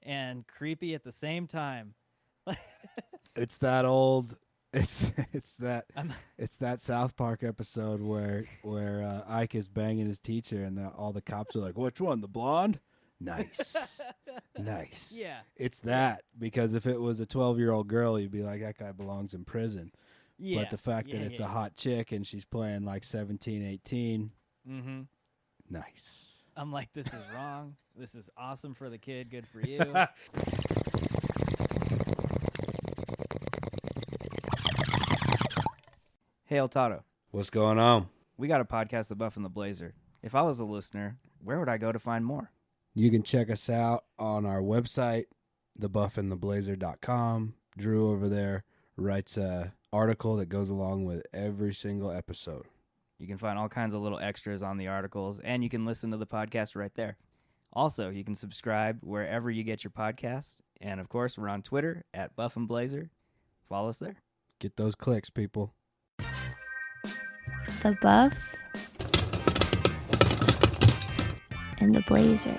and creepy at the same time. It's that old. It's that I'm- South Park episode where Ike is banging his teacher and all the cops are like, "Which one, the blonde?" Nice, nice. Yeah. It's that because if it was a 12-year-old girl, you'd be like, that guy belongs in prison. Yeah. But the fact that it's a hot chick and she's playing like 17, 18, Mm-hmm. nice. I'm like, this is wrong. This is awesome for the kid. Good for you. Hey, El Toddo. What's going on? We got a podcast, The Buff and the Blazer. If I was a listener, where would I go to find more? You can check us out on our website, thebuffandtheblazer.com. Drew over there writes a article that goes along with every single episode. You can find all kinds of little extras on the articles, and you can listen to the podcast right there. Also, you can subscribe wherever you get your podcasts. And, of course, we're on Twitter at Buff and Blazer. Follow us there. Get those clicks, people. The Buff and the Blazer.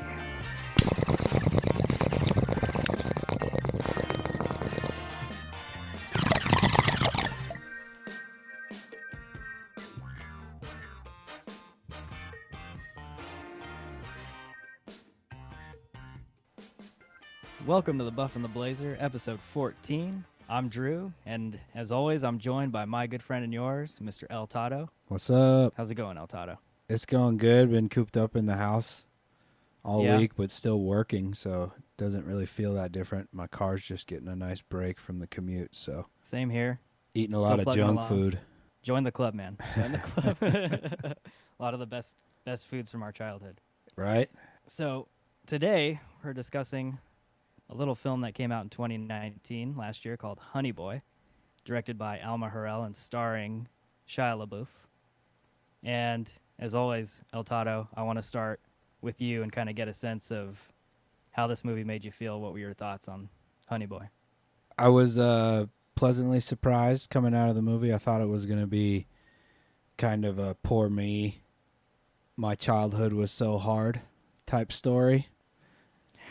Welcome to The Buff and the Blazer, episode 14. I'm Drew, and as always, I'm joined by my good friend and yours, Mr. El Toddo. What's up? How's it going, El Toddo? It's going good. Been cooped up in the house all Yeah. week, but still working, so it doesn't really feel that different. My car's just getting a nice break from the commute, so Same here. eating a Still lot of plugging junk along. food. Join the club, man. Join the club. A lot of the best foods from our childhood. Right? So today we're discussing a little film that came out in 2019, last year, called Honey Boy, directed by Alma Harrell and starring Shia LaBeouf. And as always, El Toddo, I want to start with you and kind of get a sense of how this movie made you feel. What were your thoughts on Honey Boy? I was pleasantly surprised coming out of the movie. I thought it was going to be kind of a poor me, my childhood was so hard type story.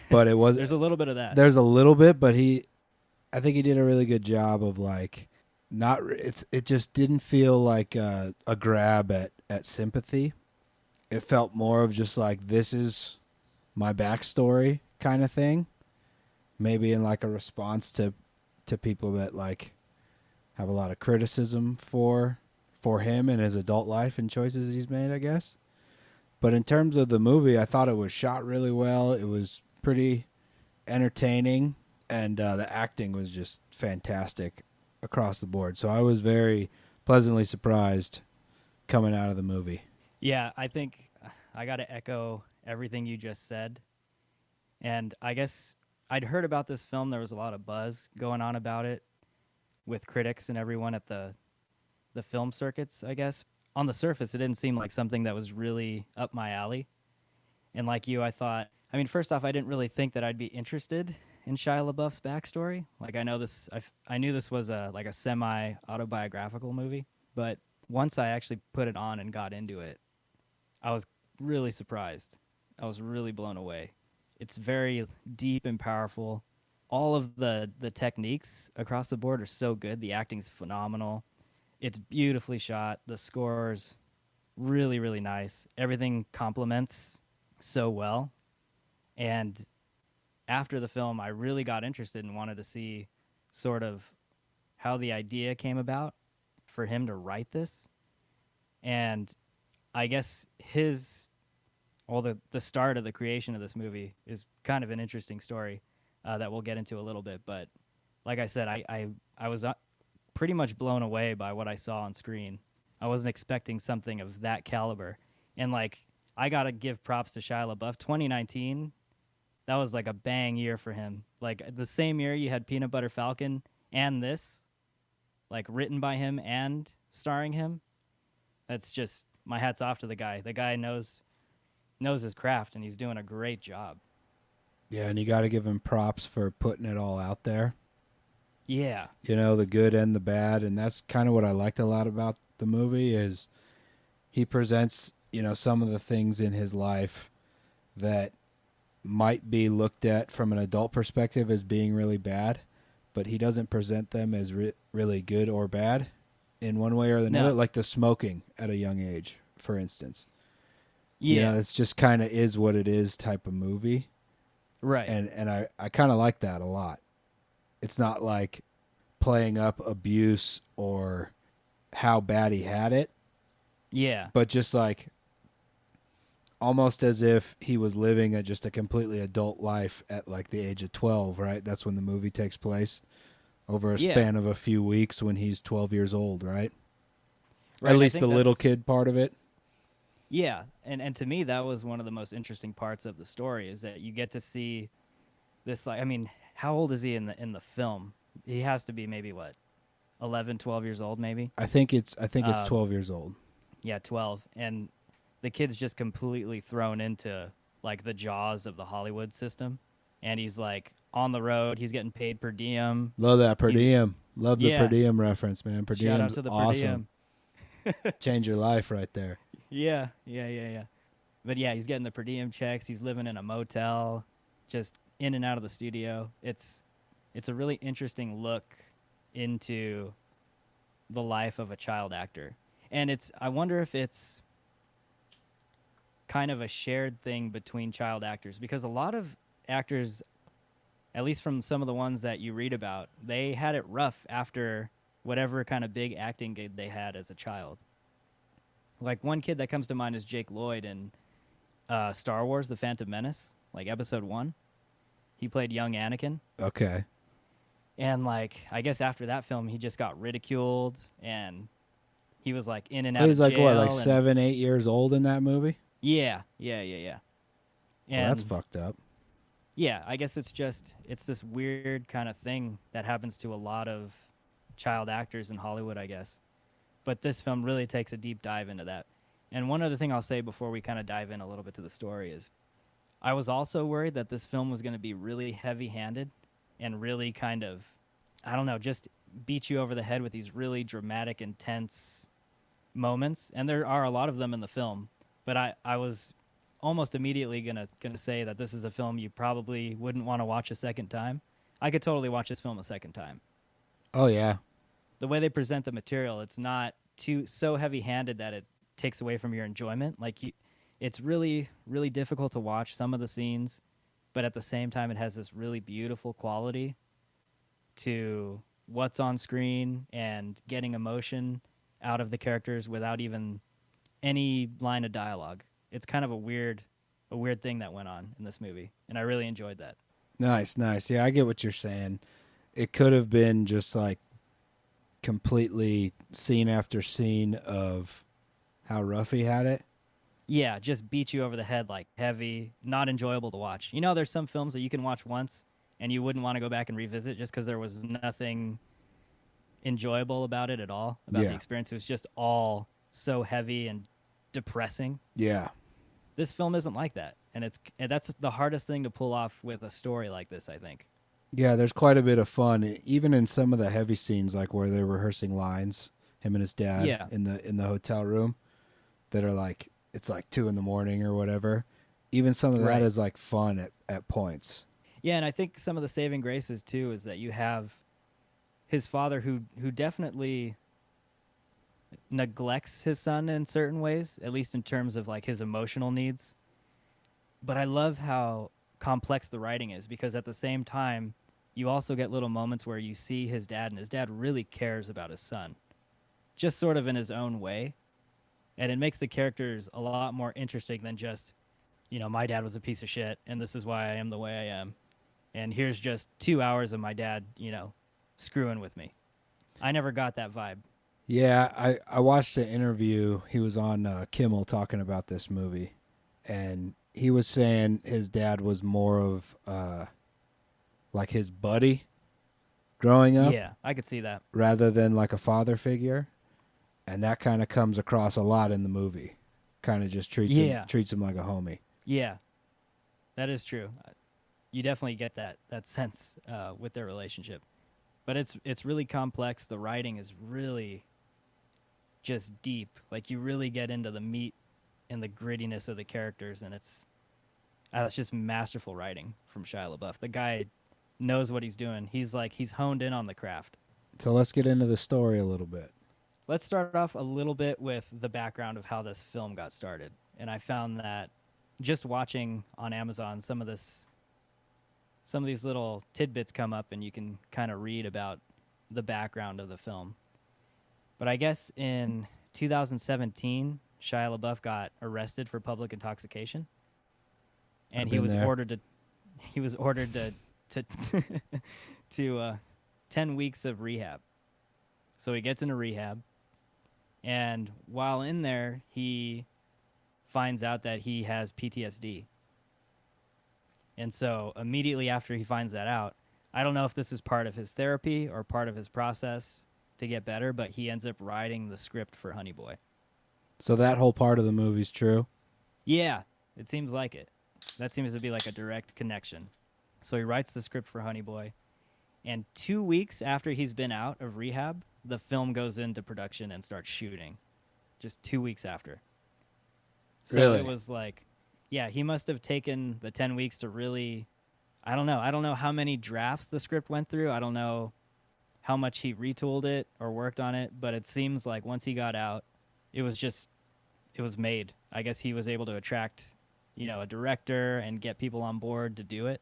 But it was. There's a little bit of that. There's a little bit, but I think he did a really good job of like not. It just didn't feel like a grab at sympathy. It felt more of just like, this is my backstory kind of thing. Maybe in like a response to people that like have a lot of criticism for him and his adult life and choices he's made, I guess. But in terms of the movie, I thought it was shot really well. It was pretty entertaining, and the acting was just fantastic across the board. So I was very pleasantly surprised coming out of the movie. Yeah, I think I got to echo everything you just said. And I guess I'd heard about this film. There was a lot of buzz going on about it with critics and everyone at the film circuits, I guess. On the surface, it didn't seem like something that was really up my alley. And like you, I thought, I mean, first off, I didn't really think that I'd be interested in Shia LaBeouf's backstory. Like, I knew this was a semi-autobiographical movie, but once I actually put it on and got into it, I was really surprised. I was really blown away. It's very deep and powerful. All of the techniques across the board are so good. The acting's phenomenal. It's beautifully shot. The score's really, really nice. Everything complements so well. And after the film, I really got interested and wanted to see sort of how the idea came about for him to write this. And I guess the start of the creation of this movie is kind of an interesting story that we'll get into a little bit. But like I said, I was pretty much blown away by what I saw on screen. I wasn't expecting something of that caliber. And like, I got to give props to Shia LaBeouf. 2019, that was like a bang year for him. Like the same year you had Peanut Butter Falcon and this, like written by him and starring him. That's just, my hat's off to the guy. The guy knows his craft, and he's doing a great job. Yeah, and you got to give him props for putting it all out there. Yeah. You know, the good and the bad, and that's kind of what I liked a lot about the movie is he presents, you know, some of the things in his life that might be looked at from an adult perspective as being really bad, but he doesn't present them as really good or bad in one way or another. No. Like the smoking at a young age, for instance. Yeah. You know, it's just kind of is what it is type of movie. Right. And I kind of like that a lot. It's not like playing up abuse or how bad he had it, Yeah. but just like almost as if he was living just a completely adult life at like the age of 12, right? That's when the movie takes place, over a Yeah. span of a few weeks when he's 12 years old, right? Right, At I least think the little that's- kid part of it. Yeah, and to me that was one of the most interesting parts of the story is that you get to see this, like, I mean, how old is he in the film? He has to be maybe what, 11, 12 years old maybe? I think it's Um, 12 years old. Yeah, 12. And the kid's just completely thrown into like the jaws of the Hollywood system, and he's like on the road, he's getting paid per diem. Love that per he's- diem. Love the Yeah. per diem reference, man. Per Shout out diem's to the per awesome. diem. Change your life right there. Yeah. But yeah, he's getting the per diem checks. He's living in a motel, just in and out of the studio. It's a really interesting look into the life of a child actor. And I wonder if it's kind of a shared thing between child actors, because a lot of actors, at least from some of the ones that you read about, they had it rough after whatever kind of big acting gig they had as a child. Like one kid that comes to mind is Jake Lloyd in Star Wars: The Phantom Menace, like Episode 1. He played young Anakin. Okay. And like, I guess after that film, he just got ridiculed, and he was like in and out He's of like jail. what, like and- 7, 8 years old in that movie? Yeah. Well, And that's fucked up. yeah, I guess it's this weird kind of thing that happens to a lot of child actors in Hollywood, I guess. But this film really takes a deep dive into that. And one other thing I'll say before we kind of dive in a little bit to the story is I was also worried that this film was going to be really heavy-handed and really kind of, I don't know, just beat you over the head with these really dramatic, intense moments. And there are a lot of them in the film. But I was almost immediately gonna say that this is a film you probably wouldn't want to watch a second time. I could totally watch this film a second time. Oh, yeah. The way they present the material, it's not so heavy-handed that it takes away from your enjoyment. Like it's really, really difficult to watch some of the scenes, but at the same time, it has this really beautiful quality to what's on screen and getting emotion out of the characters without even any line of dialogue. It's kind of a weird thing that went on in this movie, and I really enjoyed that. Nice. Yeah, I get what you're saying. It could have been just like completely scene after scene of how rough he had it. Yeah, just beat you over the head, like heavy, not enjoyable to watch. You know, there's some films that you can watch once and you wouldn't want to go back and revisit just because there was nothing enjoyable about it at all, about Yeah. the experience. It was just all so heavy and depressing. Yeah. This film isn't like that, and that's the hardest thing to pull off with a story like this, I think. Yeah, there's quite a bit of fun, even in some of the heavy scenes, like where they're rehearsing lines, him and his dad Yeah. in the hotel room, that are like, it's like 2 a.m. or whatever. Even some of that Right. is like fun at points. Yeah, and I think some of the saving graces too is that you have his father who definitely neglects his son in certain ways, at least in terms of like his emotional needs. But I love how complex the writing is, because at the same time you also get little moments where you see his dad, and his dad really cares about his son, just sort of in his own way. And it makes the characters a lot more interesting than just, you know, my dad was a piece of shit and this is why I am the way I am. And here's just 2 hours of my dad, you know, screwing with me. I never got that vibe. Yeah, I watched an interview. He was on Kimmel talking about this movie, and he was saying his dad was more of like his buddy growing up, Yeah, I could see that. rather than like a father figure, and that kind of comes across a lot in the movie. Kind of just treats him like a homie. Yeah, that is true. You definitely get that sense with their relationship. But it's really complex. The writing is really just deep. Like, you really get into the meat and the grittiness of the characters, and It's just masterful writing from Shia LaBeouf. The guy knows what he's doing. He's honed in on the craft. So let's get into the story a little bit. Let's start off a little bit with the background of how this film got started. And I found that just watching on Amazon some of these little tidbits come up, and you can kind of read about the background of the film. But I guess in 2017, Shia LaBeouf got arrested for public intoxication, and he was ordered to to 10 weeks of rehab. So he gets into rehab, and while in there, he finds out that he has PTSD. And so immediately after he finds that out, I don't know if this is part of his therapy or part of his process to get better, but he ends up writing the script for Honey Boy. So that whole part of the movie's true? Yeah, it seems like it. That seems to be like a direct connection. So he writes the script for Honey Boy, and 2 weeks after he's been out of rehab, the film goes into production and starts shooting. Just 2 weeks after. So Really? It was like, yeah, he must have taken the 10 weeks to really, I don't know how many drafts the script went through. I don't know how much he retooled it or worked on it, but it seems like once he got out, it was made. I guess he was able to attract, a director and get people on board to do it.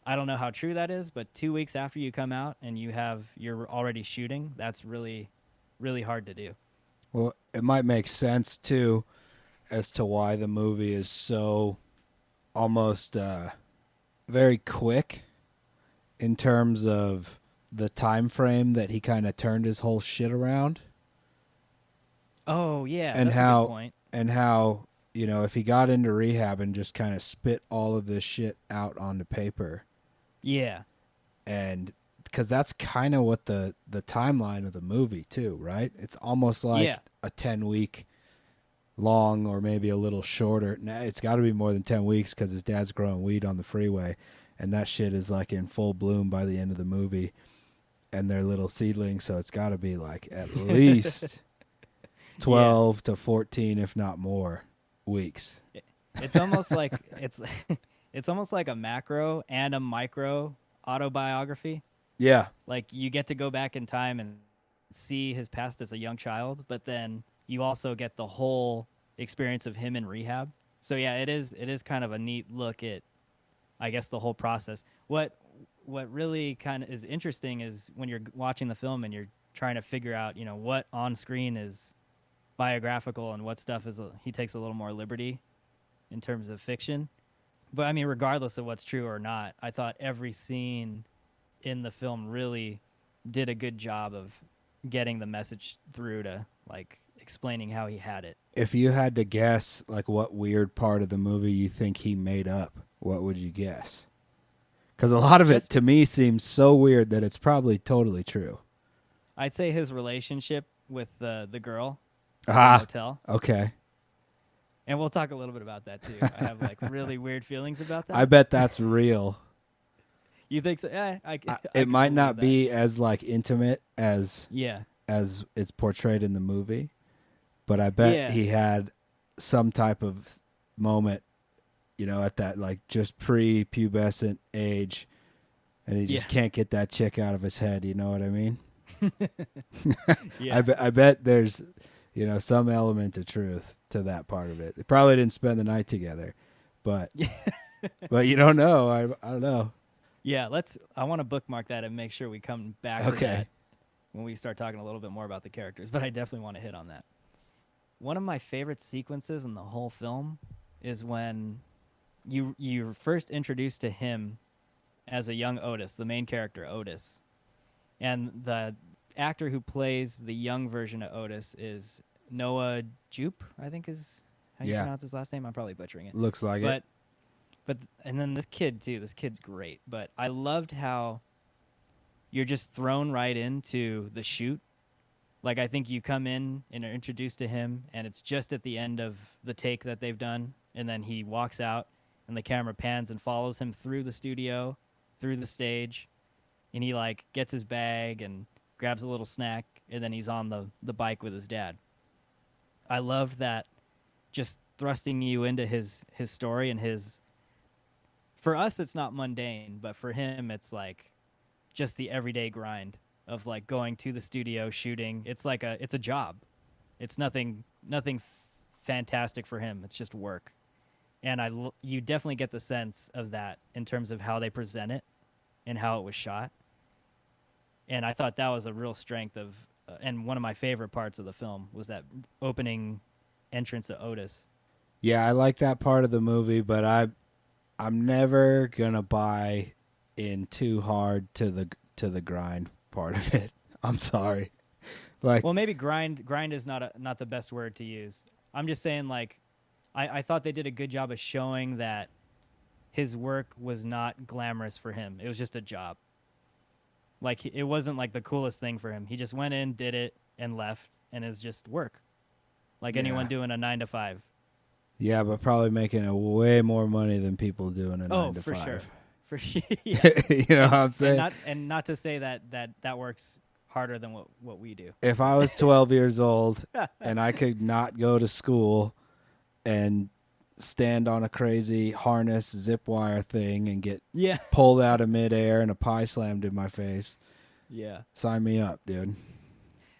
I don't know how true that is, but 2 weeks after you come out and you're already shooting, that's really, really hard to do. Well, it might make sense, too, as to why the movie is so almost very quick in terms of the time frame that he kind of turned his whole shit around. Oh, yeah, And that's how, a good point. And how, if he got into rehab and just kind of spit all of this shit out onto paper. Yeah. And because that's kind of what the timeline of the movie, too, right? It's almost like a 10-week long or maybe a little shorter. Nah, it's got to be more than 10 weeks because his dad's growing weed on the freeway, and that shit is like in full bloom by the end of the movie, and they're little seedlings, so it's got to be like at least 12 to 14, if not more, weeks. It's almost like it's almost like a macro and a micro autobiography. Yeah. Like you get to go back in time and see his past as a young child, but then you also get the whole experience of him in rehab. So yeah, it is kind of a neat look at, I guess, the whole process. What really kind of is interesting is when you're watching the film and you're trying to figure out, what on screen is biographical and what stuff is he takes a little more liberty in terms of fiction. But I mean, regardless of what's true or not, I thought every scene in the film really did a good job of getting the message through to like explaining how he had it. If you had to guess like what weird part of the movie you think he made up, what would you guess? Because a lot of it to me seems so weird that it's probably totally true. I'd say his relationship with the girl in the Ah, hotel. okay. And we'll talk a little bit about that too. I have like really weird feelings about that. I bet that's real. You think so? It might not be as like intimate as Yeah. as it's portrayed in the movie, but I bet he had some type of moment, at that like just pre-pubescent age, and he just can't get that chick out of his head. You know what I mean? Yeah. I bet there's, some element of truth to that part of it. They probably didn't spend the night together, but but you don't know. I don't know. Yeah, I want to bookmark that and make sure we come back to that when we start talking a little bit more about the characters, but I definitely want to hit on that. One of my favorite sequences in the whole film is when you're first introduced to him as a young Otis, the main character, Otis. And the actor who plays the young version of Otis is Noah Jupe, I think is how you pronounce his last name. I'm probably butchering it. Looks like it. But and then this kid too. This kid's great. But I loved how you're just thrown right into the shoot. Like I think you come in and are introduced to him, and it's just at the end of the take that they've done, and then he walks out, and the camera pans and follows him through the studio, through the stage, and he like gets his bag and grabs a little snack, and then he's on the bike with his dad. I loved that, just thrusting you into his story and his for us it's not mundane, but for him it's like just the everyday grind of like going to the studio, shooting. It's like it's a job. It's nothing fantastic for him. It's just work. And you definitely get the sense of that in terms of how they present it and how it was shot. And I thought that was a real strength of and one of my favorite parts of the film was that opening entrance of Otis. Yeah, I like that part of the movie, but I'm never gonna buy in too hard to the grind part of it. I'm sorry. Like, Well, maybe grind is not the best word to use. I'm just saying, like, I thought they did a good job of showing that his work was not glamorous for him. It was just a job. Like, it wasn't like the coolest thing for him. He just went in, did it, and left, and it's just work. Like anyone doing a 9 to 5. yeah, but probably making a way more money than people doing a 9 to 5. Sure. For sure. Yeah. You know what I'm saying? And not to say that works harder than what we do. If I was 12 years old and I could not go to school and stand on a crazy harness zip wire thing and get Yeah. pulled out of midair and a pie slammed in my face, Yeah. sign me up, dude.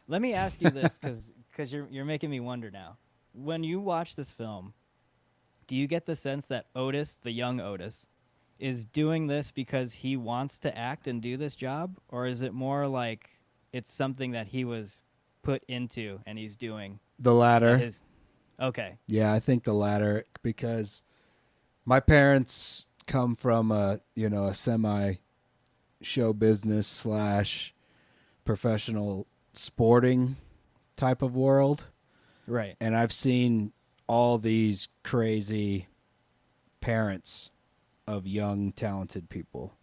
Let me ask you this, because you're making me wonder now. When you watch this film, do you get the sense that Otis, the young Otis, is doing this because he wants to act and do this job, or is it more like it's something that he was put into and he's doing? The latter. Okay. Yeah, I think the latter, because my parents come from a semi show business / professional sporting type of world. Right. And I've seen all these crazy parents of young, talented people.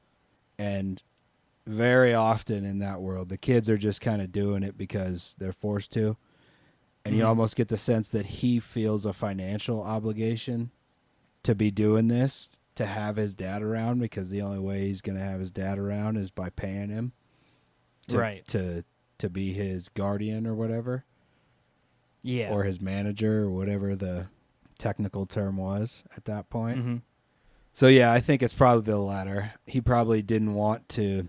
And very often in that world, the kids are just kind of doing it because they're forced to. And you almost get the sense that he feels a financial obligation to be doing this, to have his dad around, because the only way he's going to have his dad around is by paying him to be his guardian or whatever. Yeah. Or his manager or whatever the technical term was at that point. Mm-hmm. So, yeah, I think it's probably the latter. He probably didn't want to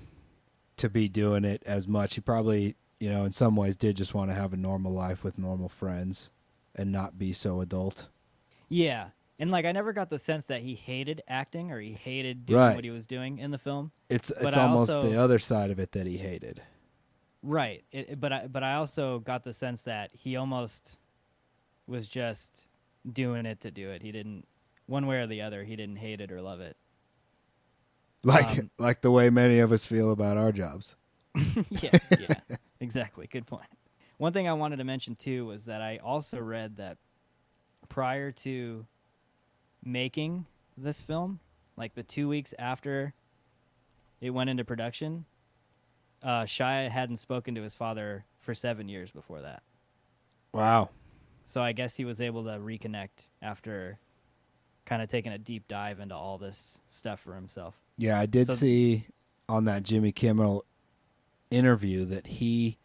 be doing it as much. He probably, in some ways did just want to have a normal life with normal friends and not be so adult. Yeah. And, like, I never got the sense that he hated acting or he hated doing what he was doing in the film. It's almost the other side of it that he hated. Right. But I also got the sense that he almost was just doing it to do it. He didn't, one way or the other, he didn't hate it or love it. Like the way many of us feel about our jobs. Yeah, exactly. Good point. One thing I wanted to mention, too, was that I also read that prior to making this film, like the 2 weeks after it went into production, Shia hadn't spoken to his father for 7 years before that. Wow. So I guess he was able to reconnect after kind of taking a deep dive into all this stuff for himself. Yeah, I did see on that Jimmy Kimmel interview that he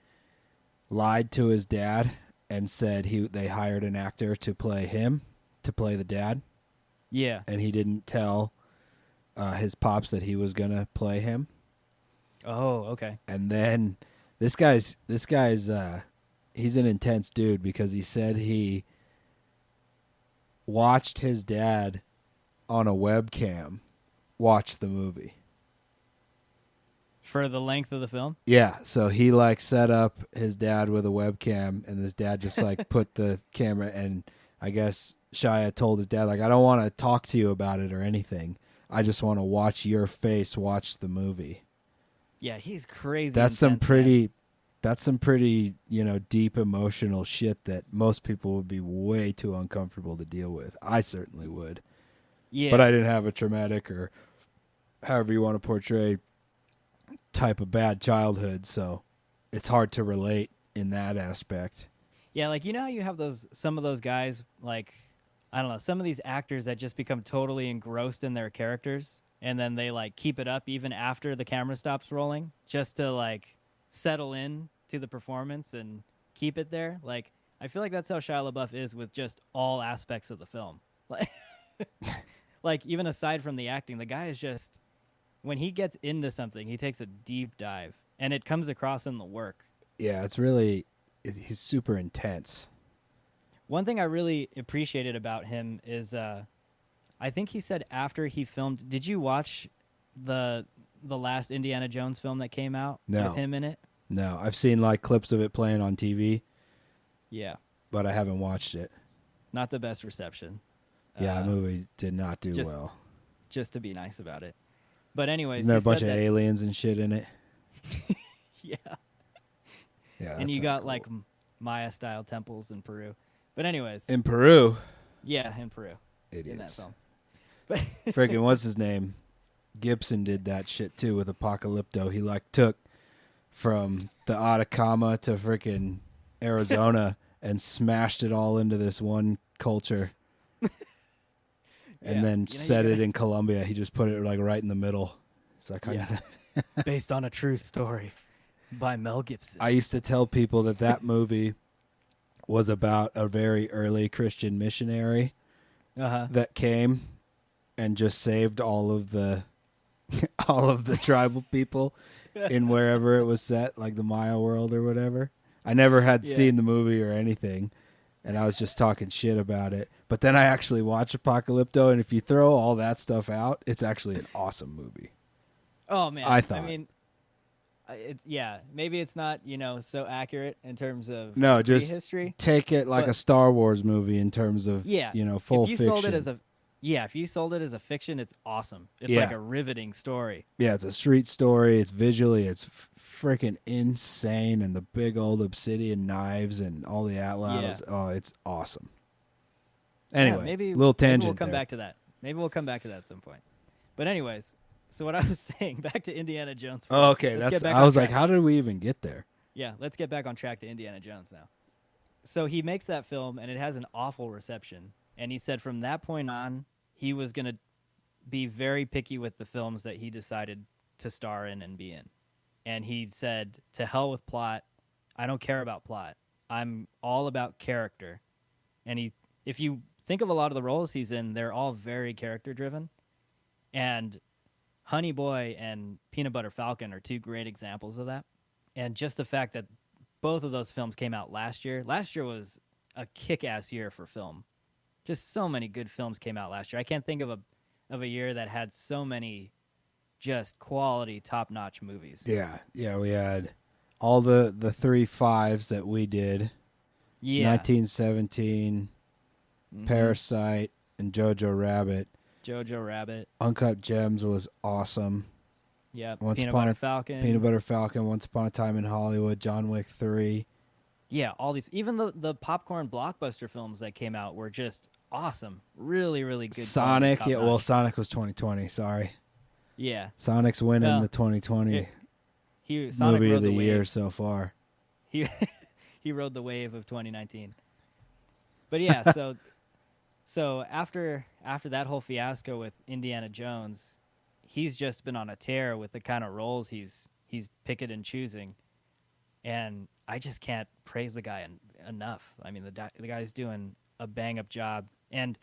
lied to his dad and said they hired an actor to play the dad. Yeah. And he didn't tell his pops that he was going to play him. Oh, okay. And then this guy's he's an intense dude, because he said he watched his dad on a webcam watch the movie. For the length of the film? Yeah, so he set up his dad with a webcam, and his dad just put the camera, and I guess Shia told his dad, I don't want to talk to you about it or anything. I just want to watch your face watch the movie. Yeah, he's crazy. That's some pretty deep emotional shit that most people would be way too uncomfortable to deal with. I certainly would. Yeah. But I didn't have a traumatic, or however you want to portray, type of bad childhood, so it's hard to relate in that aspect. Yeah, like, how you have some of those guys, like, I don't know, some of these actors that just become totally engrossed in their characters, and then they keep it up even after the camera stops rolling, just to settle in to the performance and keep it there. Like, I feel like that's how Shia LaBeouf is with just all aspects of the film. like even aside from the acting, the guy is just when he gets into something, he takes a deep dive, and it comes across in the work. Yeah, it's really he's super intense. One thing I really appreciated about him is I think he said after he filmed. Did you watch the last Indiana Jones film that came out No. with him in it? No, I've seen like clips of it playing on TV, Yeah, but I haven't watched it. not the best reception. Yeah, the movie did not do just- well. Just to be nice about it. But anyways, Isn't there a he bunch said of that- aliens and shit in it? Yeah, Yeah, and that's you not got cool. like Maya style temples in Peru. But anyways, in Peru. yeah, in Peru in that Idiots. film. But Freaking what's his name? Gibson did that shit too with Apocalypto. He like took from the Atacama to freaking Arizona and smashed it all into this one culture. And Yeah, then you know, set you it in Colombia. He just put it like right in the middle. It's like Yeah. based on a true story by Mel Gibson. I used to tell people that movie was about a very early Christian missionary Uh-huh. that came and just saved all of the tribal people in wherever it was set, like the Maya world or whatever. I never had Yeah. seen the movie or anything, and I was just talking shit about it. But then I actually watched Apocalypto, and if you throw all that stuff out, it's actually an awesome movie. Oh man, I thought. I mean, it's maybe it's not so accurate in terms of No, just history. take it like But- a Star Wars movie in terms of full if you fiction. sold it as if you sold it as a fiction, it's awesome. It's like Yeah. a riveting story. Yeah, it's a street story. It's visually, it's freaking insane, and the big old obsidian knives and all the atlatls. Oh, it's awesome. Anyway, Yeah, maybe little tangent. Maybe we'll come there. back to that. Maybe we'll come back to that at some point. But anyways, so what I was saying, back to Indiana Jones. Oh, okay, Let's get that's. back I on was like, track. how did we even get there? Yeah, let's get back on track to Indiana Jones now. So he makes that film, and it has an awful reception. And he said from that point on, he was going to be very picky with the films that he decided to star in and be in. And he said, to hell with plot. I don't care about plot. I'm all about character. And if you think of a lot of the roles he's in, they're all very character-driven. And Honey Boy and Peanut Butter Falcon are two great examples of that. And just the fact that both of those films came out last year. Last year was a kick-ass year for film. Just so many good films came out last year. I can't think of a year that had so many just quality, top-notch movies. Yeah, we had all the 3 5s that we did. Yeah. 1917, Mhm. Parasite, and Jojo Rabbit. Jojo Rabbit. Uncut Gems was awesome. Yeah. Once Peanut Upon Butter a- Falcon. Peanut Butter Falcon, Once Upon a Time in Hollywood, John Wick 3. Yeah, all these. Even the popcorn blockbuster films that came out were just awesome. Really, really good. Sonic, quality, yeah, well, top-notch. Sonic was 2020, sorry. Yeah. Sonic's winning Well, the 2020 Sonic movie rode of the wave. year so far. He he rode the wave of 2019. But yeah, so after that whole fiasco with Indiana Jones, he's just been on a tear with the kind of roles he's picking and choosing, and I just can't praise the guy enough. I mean, the guy's doing a bang up job, and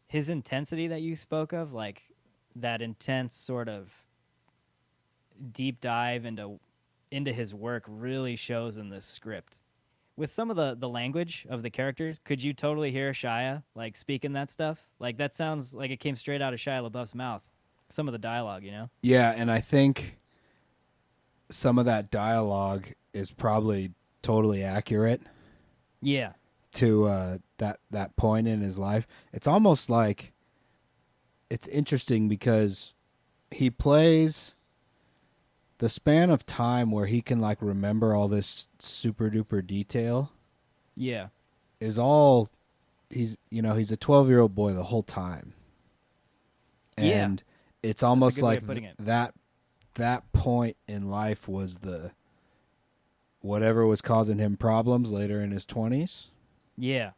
his intensity that you spoke of, like that intense sort of deep dive into his work, really shows in this script. With some of the language of the characters, could you totally hear Shia like speaking that stuff? Like that sounds like it came straight out of Shia LaBeouf's mouth. Some of the dialogue, Yeah, and I think some of that dialogue is probably totally accurate Yeah. to that point in his life. It's almost like it's interesting because he plays the span of time where he can like remember all this super duper detail Yeah. is all he's a 12-year-old boy the whole time. Yeah. And it's almost good way like of putting it. that point in life was the whatever was causing him problems later in his 20s Yeah.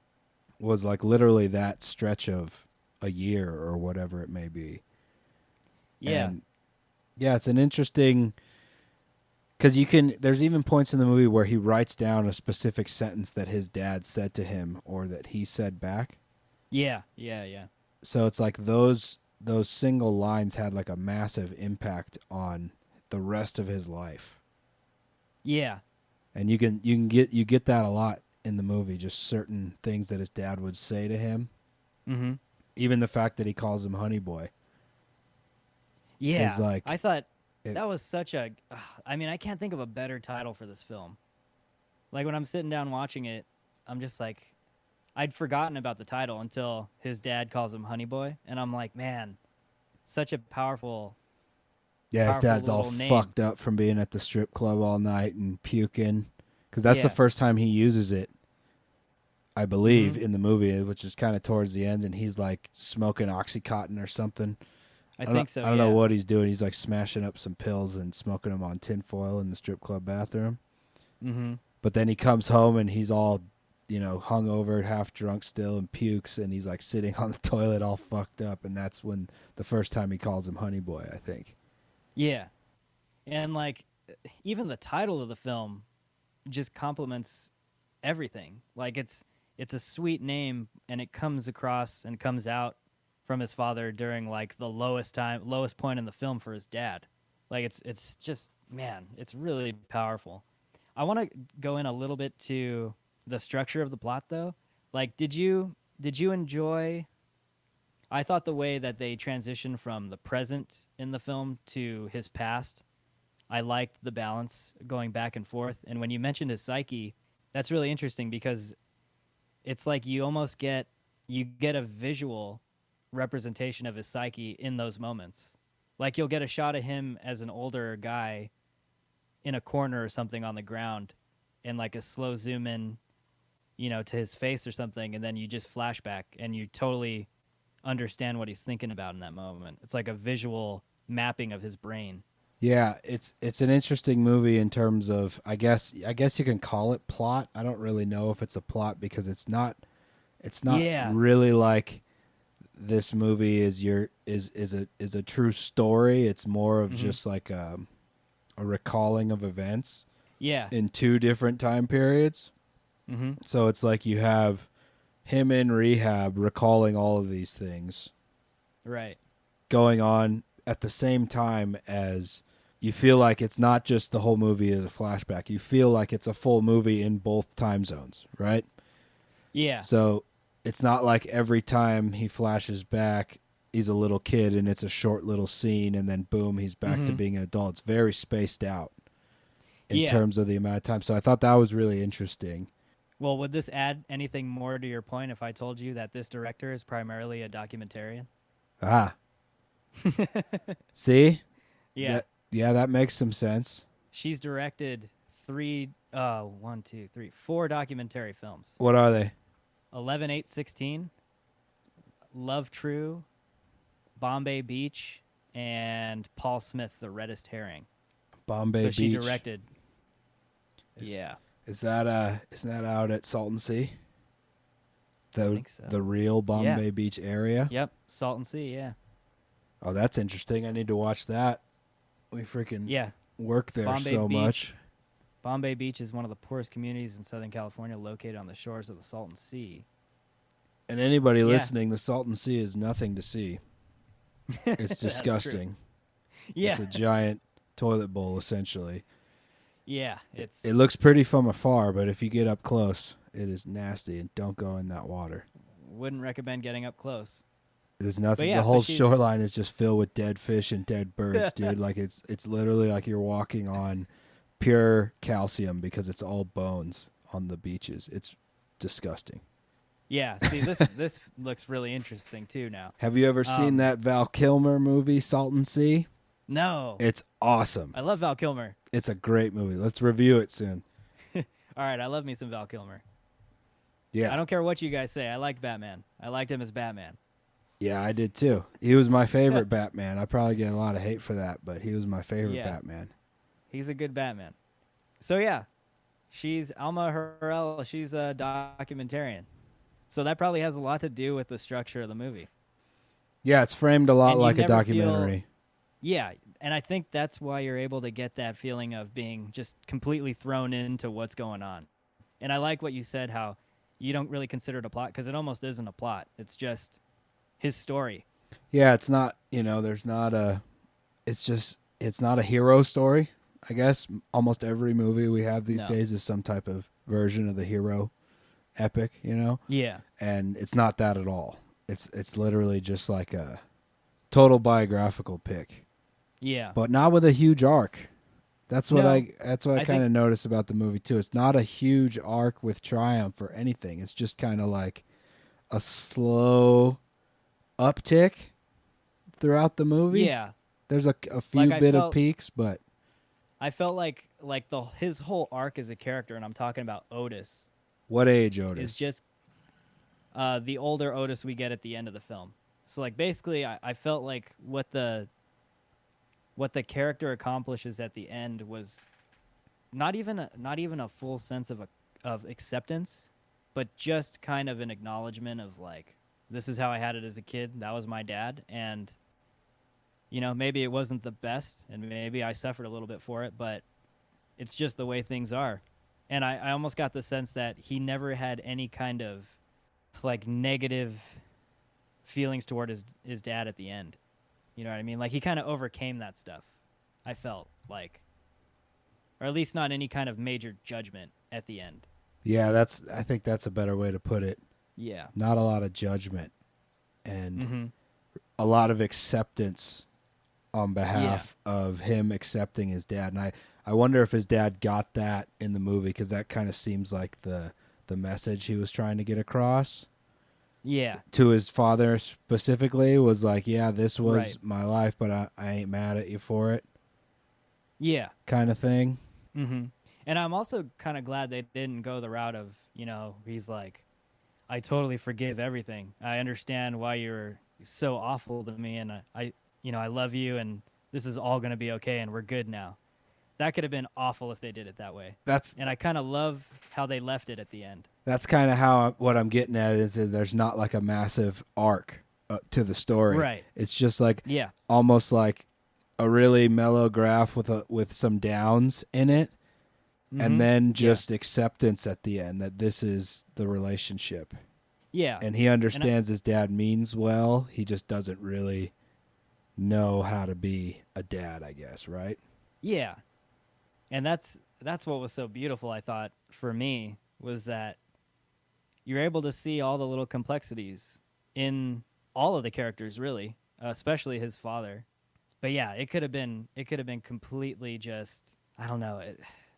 was like literally that stretch of a year or whatever it may be. Yeah. And yeah, it's an interesting because there's even points in the movie where he writes down a specific sentence that his dad said to him or that he said back. Yeah. Yeah. Yeah. so it's like those single lines had like a massive impact on the rest of his life. Yeah. And you get that a lot in the movie, just certain things that his dad would say to him. Mm-hmm. Even the fact that he calls him honey boy. Yeah. Is like I thought that was such a I mean, I can't think of a better title for this film. Like when I'm sitting down watching it, I'm just like, I'd forgotten about the title until his dad calls him honey boy, and I'm like, man, such a powerful yeah, his dad's all little name. fucked up from being at the strip club all night and puking. Because that's the first time he uses it, I believe, in the movie, which is kind of towards the end, and he's like smoking Oxycontin or something. I think so. I don't know what he's doing. He's like smashing up some pills and smoking them on tinfoil in the strip club bathroom. Mm-hmm. But then he comes home and he's all, hungover, half drunk still, and pukes, and he's like sitting on the toilet all fucked up, and that's when the first time he calls him honey boy, I think. Yeah. And like even the title of the film just complements everything. Like it's a sweet name, and it comes across and comes out from his father during like the lowest point in the film for his dad. Like it's just, man, it's really powerful. I want to go in a little bit to the structure of the plot though. Like did you enjoy, I thought the way that they transitioned from the present in the film to his past, I liked the balance going back and forth. And when you mentioned his psyche, that's really interesting because it's like you almost get a visual representation of his psyche in those moments. Like you'll get a shot of him as an older guy in a corner or something on the ground, and like a slow zoom in, to his face or something, and then you just flashback and you totally understand what he's thinking about in that moment. It's like a visual mapping of his brain. Yeah, it's an interesting movie in terms of I guess you can call it plot. I don't really know if it's a plot because it's not really like this movie is a true story. It's more of just like a recalling of events. Yeah. In two different time periods. Mm-hmm. So it's like you have him in rehab recalling all of these things. Right. Going on at the same time as you feel like it's not just the whole movie is a flashback. You feel like it's a full movie in both time zones, right? Yeah. So it's not like every time he flashes back, he's a little kid and it's a short little scene and then boom, he's back to being an adult. It's very spaced out in terms of the amount of time. So I thought that was really interesting. Well, would this add anything more to your point if I told you that this director is primarily a documentarian? Ah. See? Yeah. That makes some sense. She's directed 4 documentary films. What are they? 11/8/16, Love True, Bombay Beach, and Paul Smith, The Reddest Herring. Bombay Beach. So she directed. Isn't that out at Salton Sea? I think so. The real Bombay Beach area? Yep, Salton Sea, yeah. Oh, that's interesting. I need to watch that. We freaking work there Bombay so Beach. much. Bombay Beach is one of the poorest communities in Southern California, located on the shores of the Salton Sea. And anybody listening, the Salton Sea is nothing to see. It's disgusting. Yeah. It's a giant toilet bowl, essentially. Yeah. It looks pretty from afar, but if you get up close, it is nasty, and don't go in that water. Wouldn't recommend getting up close. There's nothing. The whole shoreline is just filled with dead fish and dead birds, dude. Like it's literally like you're walking on pure calcium because it's all bones on the beaches. It's disgusting. Yeah. See, this looks really interesting too now. Have you ever seen that Val Kilmer movie, Salton Sea? No. It's awesome. I love Val Kilmer. It's a great movie. Let's review it soon. All right, I love me some Val Kilmer. Yeah. I don't care what you guys say. I liked Batman. I liked him as Batman. Yeah, I did too. He was my favorite Batman. I probably get a lot of hate for that, but he was my favorite Batman. He's a good Batman. So yeah, she's Alma Harrell. She's a documentarian. So that probably has a lot to do with the structure of the movie. Yeah, it's framed a lot like a documentary. Yeah, and I think that's why you're able to get that feeling of being just completely thrown into what's going on. And I like what you said, how you don't really consider it a plot, because it almost isn't a plot. It's just his story. Yeah, it's not, there's not it's not a hero story, I guess. Almost every movie we have these No. days is some type of version of the hero epic, Yeah. and it's not that at all. It's literally just like a total biographical pick, Yeah. but not with a huge arc. That's what No, I I kind of think noticed about the movie too. It's not a huge arc with triumph or anything. It's just kind of like a slow uptick throughout the movie. yeah. There's a few Like I bit of felt peaks, but I felt like his whole arc as a character, and I'm talking about Otis, what age, Otis? is just the older Otis we get at the end of the film. So like basically I felt like what the character accomplishes at the end was not even a full sense of acceptance, but just kind of an acknowledgement of like, this is how I had it as a kid. That was my dad, and maybe it wasn't the best, and maybe I suffered a little bit for it, but it's just the way things are. And I almost got the sense that he never had any kind of like negative feelings toward his dad at the end. You know what I mean? Like he kind of overcame that stuff. I felt like, or at least not any kind of major judgment at the end. Yeah, I think that's a better way to put it. Yeah. Not a lot of judgment and Mm-hmm. a lot of acceptance on behalf of him accepting his dad. And I wonder if his dad got that in the movie, because that kind of seems like the message he was trying to get across. Yeah. To his father specifically was like, yeah, this was Right. my life, but I ain't mad at you for it, Yeah. kind of thing. Mm-hmm. And I'm also kind of glad they didn't go the route of, he's like, I totally forgive everything. I understand why you're so awful to me, and I love you, and this is all going to be okay, and we're good now. That could have been awful if they did it that way. And I kind of love how they left it at the end. That's kind of what I'm getting at, is that there's not like a massive arc to the story. Right. It's just like Yeah. almost like a really mellow graph with some downs in it, Mhm. and then just acceptance at the end that this is the relationship. Yeah. And he understands his dad means well. He just doesn't really know how to be a dad, I guess, right? Yeah. And that's what was so beautiful, I thought, for me, was that you're able to see all the little complexities in all of the characters, really, especially his father. But yeah, it could have been completely just, I don't know.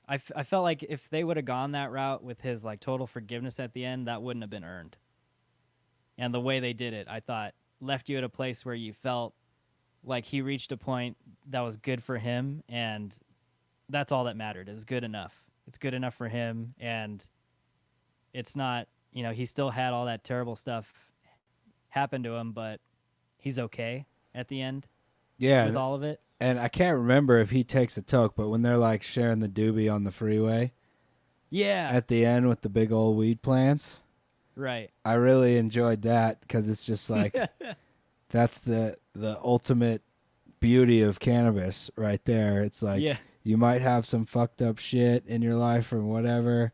I felt like if they would have gone that route with his like total forgiveness at the end, that wouldn't have been earned. And the way they did it, I thought, left you at a place where you felt like he reached a point that was good for him, and that's all that mattered. Is good enough. It's good enough for him, and it's not, he still had all that terrible stuff happen to him, but he's okay at the end. Yeah, with all of it. And I can't remember if he takes a toke, but when they're like sharing the doobie on the freeway, at the end with the big old weed plants, right? I really enjoyed that, because it's just like that's the ultimate beauty of cannabis right there. It's like you might have some fucked up shit in your life or whatever,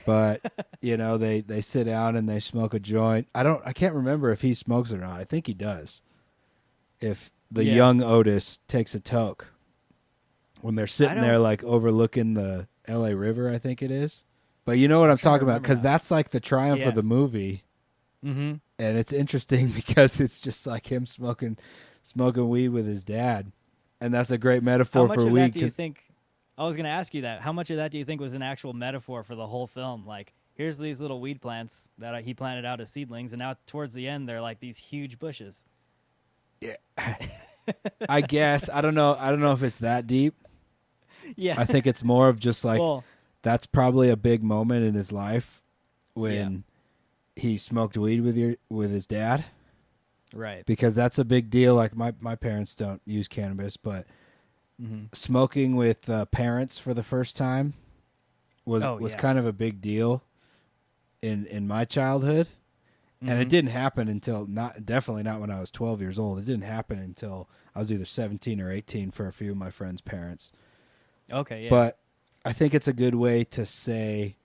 but they sit down and they smoke a joint. I can't remember if he smokes or not. I think he does. If the young Otis takes a toke when they're sitting there like overlooking the LA River, I think it is. But you know what I'm talking about, because that's like the triumph of the movie. Mm-hmm. And it's interesting because it's just like him smoking weed with his dad. And that's a great metaphor for weed. How much of that do you think, I was going to ask you that, how much of that do you think was an actual metaphor for the whole film? Like, here's these little weed plants that he planted out as seedlings, and now towards the end, they're like these huge bushes. Yeah. I guess. I don't know if it's that deep. Yeah. I think it's more of just like, that's probably a big moment in his life when he smoked weed with his dad. Right. Because that's a big deal. Like my parents don't use cannabis, but smoking with parents for the first time was kind of a big deal in my childhood. And it didn't happen until definitely not when I was 12 years old. It didn't happen until I was either 17 or 18 for a few of my friends' parents. Okay, yeah. But I think it's a good way to say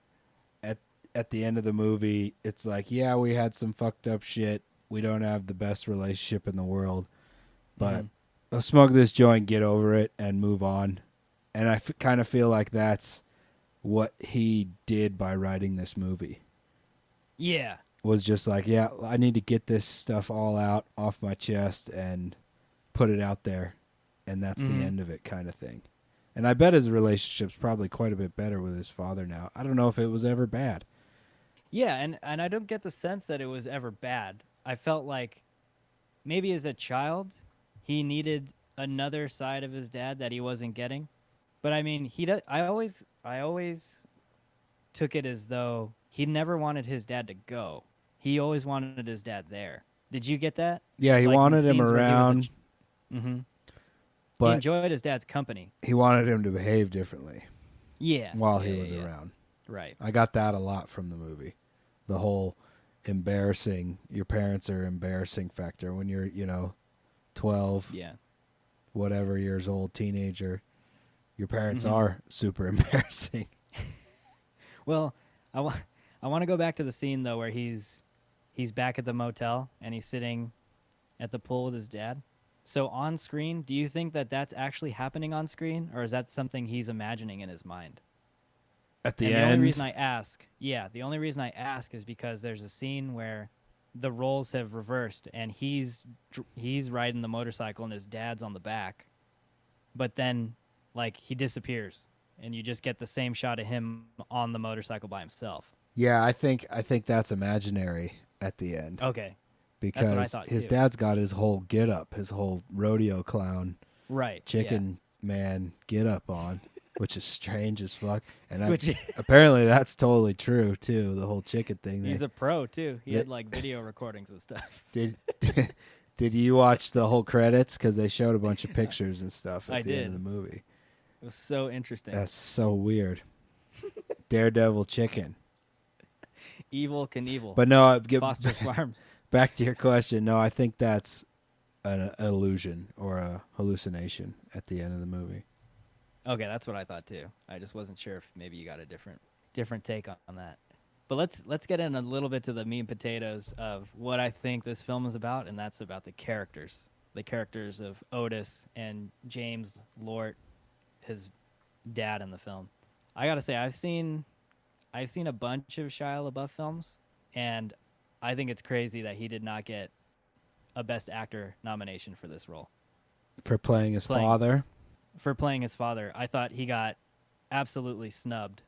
at the end of the movie, it's like, yeah, we had some fucked up shit we don't have the best relationship in the world, but Mhm. let's smoke this joint, get over it, and move on. And I kind of feel like that's what he did by writing this movie. Yeah. Was just like, yeah, I need to get this stuff all out off my chest and put it out there, and that's the Mhm. end of it, kind of thing. And I bet his relationship's probably quite a bit better with his father now. I don't know if it was ever bad. Yeah, and I don't get the sense that it was ever bad. I felt like maybe as a child he needed another side of his dad that he wasn't getting. But I mean, he does, I always took it as though he never wanted his dad to go. He always wanted his dad there. Did you get that? Yeah, he Like in wanted him scenes where he was around, Mhm. He but enjoyed his dad's company. he wanted him to behave differently Yeah. while Yeah, he was yeah. around. Right. I got that a lot from the movie. The whole embarrassing, your parents are embarrassing factor when you're, 12, Yeah. whatever years old, teenager. Your parents Mhm. are super embarrassing. Well, I want to go back to the scene though where he's back at the motel and he's sitting at the pool with his dad. So on screen, do you think that that's actually happening on screen, or is that something he's imagining in his mind? At the And the end, only reason I ask, the only reason I ask is because there's a scene where the roles have reversed and he's riding the motorcycle and his dad's on the back, but then like he disappears and you just get the same shot of him on the motorcycle by himself. yeah, I think that's imaginary at the end. Okay, Because that's what I thought his too. dad's got his whole get up, his whole rodeo clown, Right, chicken man get up on, which is strange as fuck. And Which- apparently that's totally true too. The whole chicken thing. He's a pro too. He They- had like video recordings and stuff. Did did you watch the whole credits? Because they showed a bunch of pictures and stuff at I the end did. of the movie. It was so interesting. That's so weird. Daredevil chicken. Evil Knievel. But no, Foster's Farms. back to your question. No, I think that's an illusion or a hallucination at the end of the movie. Okay, that's what I thought too. I just wasn't sure if maybe you got a different take on that. But let's get in a little bit to the meat and potatoes of what I think this film is about, and that's about the characters. The characters of Otis and James Lort, his dad in the film. I gotta say, I've seen a bunch of Shia LaBeouf films, and I think it's crazy that he did not get a Best Actor nomination for this role. For playing his father. For playing his father, I thought he got absolutely snubbed.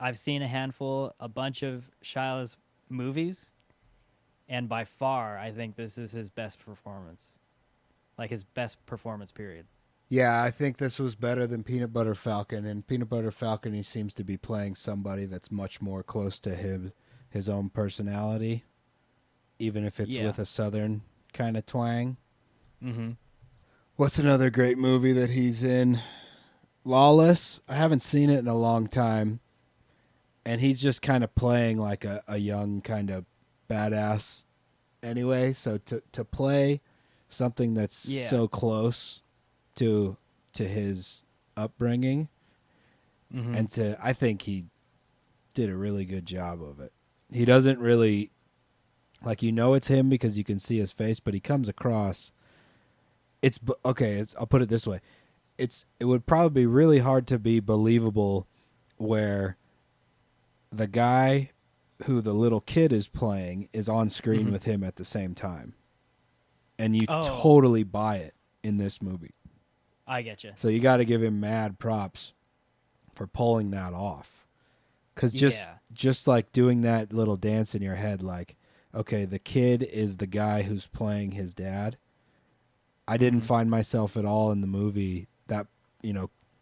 I've seen a bunch of Shia's movies, and by far, I think this is his best performance. Like his best performance, period. Yeah, I think this was better than Peanut Butter Falcon. And Peanut Butter Falcon, he seems to be playing somebody that's much more close to his own personality, even if it's with a Southern kind of twang. Mm-hmm. What's another great movie that he's in? Lawless. I haven't seen it in a long time. And he's just kind of playing like a young kind of badass anyway. So to play something that's so close to his upbringing, Mm-hmm. and I think he did a really good job of it. He doesn't really, like, it's him because you can see his face, but he comes across, I'll put it this way. It would probably be really hard to be believable where the guy who the little kid is playing is on screen with him at the same time. And you totally buy it in this movie. I get you. So you got to give him mad props for pulling that off. Because just like doing that little dance in your head, like, okay, the kid is the guy who's playing his dad. I didn't find myself at all in the movie that,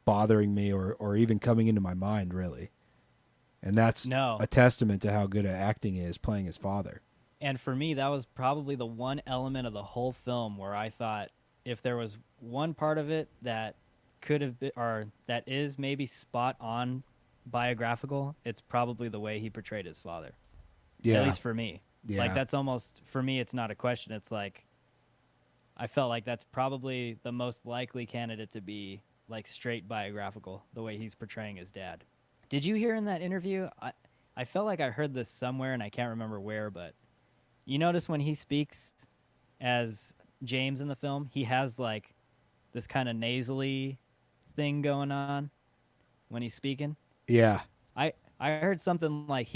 bothering me or even coming into my mind, really. And that's a testament to how good at acting he is playing his father. And for me, that was probably the one element of the whole film where I thought if there was one part of it that could have been, or that is maybe spot on biographical, it's probably the way he portrayed his father. Yeah. At least for me. Yeah. Like that's almost, for me, it's not a question. It's like, I felt like that's probably the most likely candidate to be like straight biographical, the way he's portraying his dad. Did you hear in that interview? I felt like I heard this somewhere and I can't remember where, but You notice when he speaks as James in the film, he has like this kind of nasally thing going on when he's speaking. Yeah. I heard something like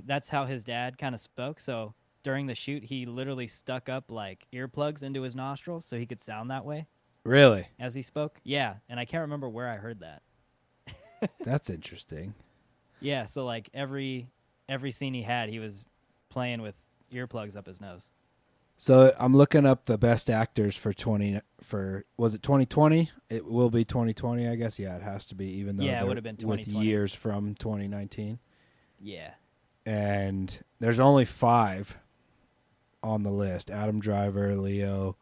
that's how his dad kind of spoke. So during the shoot, he literally stuck up like earplugs into his nostrils so he could sound that way Really? as he spoke. Yeah, and I can't remember where I heard that. That's interesting. Yeah, so like every scene he had, he was playing with earplugs up his nose. So I'm looking up the best actors for was it 2020? It will be 2020, I guess. Yeah, it has to be, even though Yeah, it they're would have been with 2020. years from 2019. Yeah. And there's only 5 on the list: Adam Driver, Leo,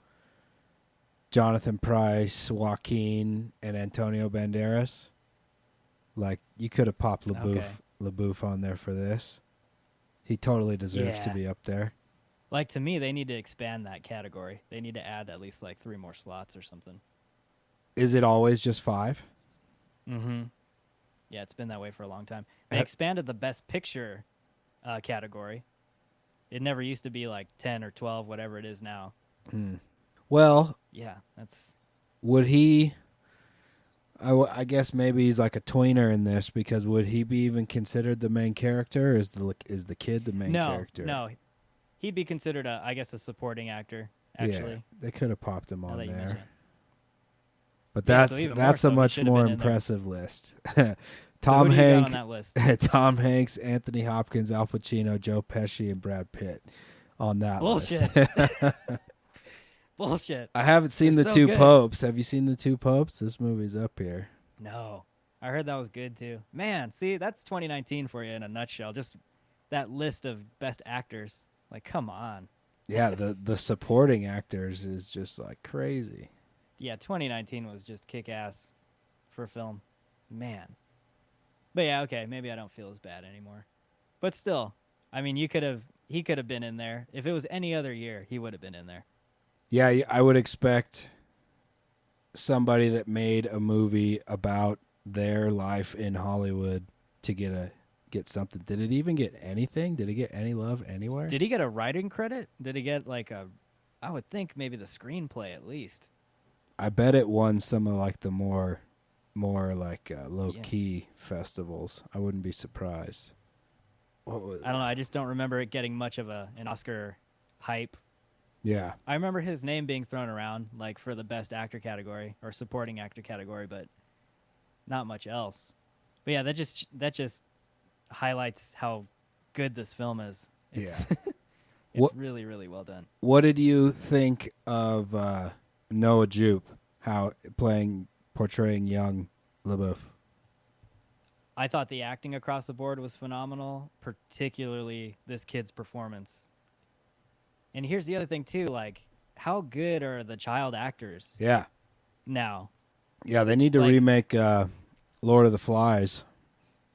Jonathan Pryce, Joaquin, and Antonio Banderas. Like, you could have popped LaBeouf on there for this. He totally deserves to Yeah. be up there. Like, to me, they need to expand that category. They need to add at least like 3 more slots or something. Is it always just 5? Mm-hmm. Yeah, it's been that way for a long time. They Uh, expanded the best picture category. It never used to be like 10 or 12, whatever it is now. Well, Yeah, that's... would he... I guess maybe he's like a tweener in this, because would he be even considered the main character? Or is the kid the main character? No. He'd be considered, I guess, a supporting actor, actually. Yeah, they could have popped him now on that you mention there. it. But Yeah, so even more that's so, a he much should have more been in there. impressive list. So Tom who do you got on Hanks, that list? Tom Hanks, Anthony Hopkins, Al Pacino, Joe Pesci, and Brad Pitt on that Bullshit. list. Bullshit. I haven't seen They're the so 2 good. Popes. Have you seen the 2 Popes? This movie's up here. No. I heard that was good, too. Man, see, that's 2019 for you in a nutshell. Just that list of best actors. Like, come on. Yeah, the supporting actors is just like crazy. Yeah, 2019 was just kick-ass for film. Man. But yeah, okay, maybe I don't feel as bad anymore. But still, I mean, he could have been in there. If it was any other year, he would have been in there. Yeah, I would expect somebody that made a movie about their life in Hollywood to get something. Did it even get anything? Did it get any love anywhere? Did he get a writing credit? Did he get like I would think maybe the screenplay at least. I bet it won some of like the more like low key festivals. I wouldn't be surprised. I don't know. I just don't remember it getting much of an Oscar hype. Yeah. I remember his name being thrown around like for the best actor category or supporting actor category, but not much else. But yeah, that just highlights how good this film is. It's, it's really, really well done. What did you think of Noah Jupe, portraying young LaBeouf? I thought the acting across the board was phenomenal, particularly this kid's performance. And here's the other thing too, like how good are the child actors Yeah. now? Yeah, they need to remake Lord of the Flies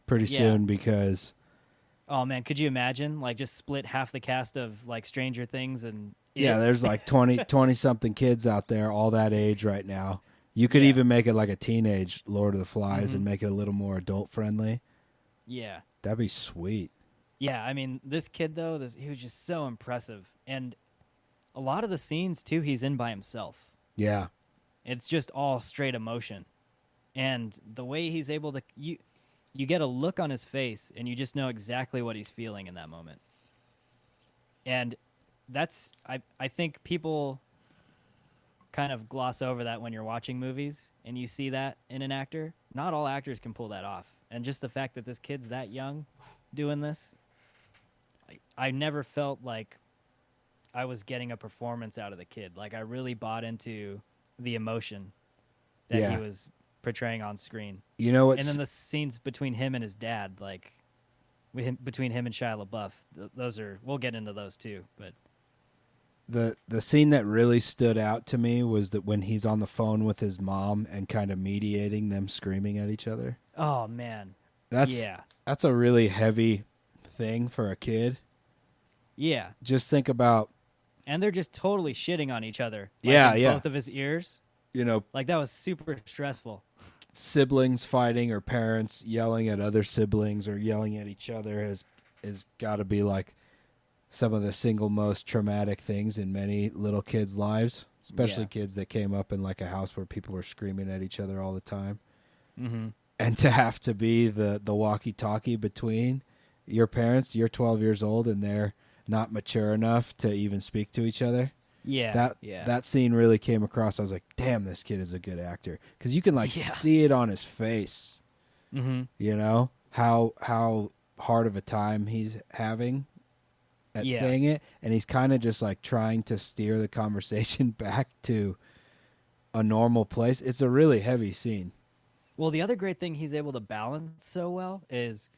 pretty soon, because oh man, could you imagine like just split half the cast of like Stranger Things and there's like 20 something kids out there all that age right now. You could even make it like a teenage Lord of the Flies and make it a little more adult friendly. Yeah. That'd be sweet. Yeah, I mean, this kid though, he was just so impressive. And a lot of the scenes too, he's in by himself. Yeah. It's just all straight emotion. And the way he's able to you get a look on his face and you just know exactly what he's feeling in that moment. And that's I think people kind of gloss over that when you're watching movies and you see that in an actor. Not all actors can pull that off. And just the fact that this kid's that young doing this, I never felt like I was getting a performance out of the kid. Like I really bought into the emotion that he was portraying on screen. You know what? And then the scenes between him and his dad, like between him and Shia LaBeouf, those are, we'll get into those too. But the scene that really stood out to me was that when he's on the phone with his mom and kind of mediating them screaming at each other. oh man, That's a really heavy thing for a kid. yeah. Just think about, And they're just totally shitting on each other. Both of his ears. Like that was super stressful. Siblings fighting or parents yelling at other siblings or yelling at each other has got to be like some of the single most traumatic things in many little kids' lives, especially Yeah. kids that came up in like a house where people were screaming at each other all the time. Mm-hmm. And to have to be the walkie-talkie between your parents, you're 12 years old and they're not mature enough to even speak to each other. Yeah. Yeah. That scene really came across. I was like, damn, this kid is a good actor. Because you can like Yeah. see it on his face, Mm-hmm. you know, how hard of a time he's having at Yeah. saying it. And he's kind of just like trying to steer the conversation back to a normal place. It's a really heavy scene. Well, the other great thing he's able to balance so well is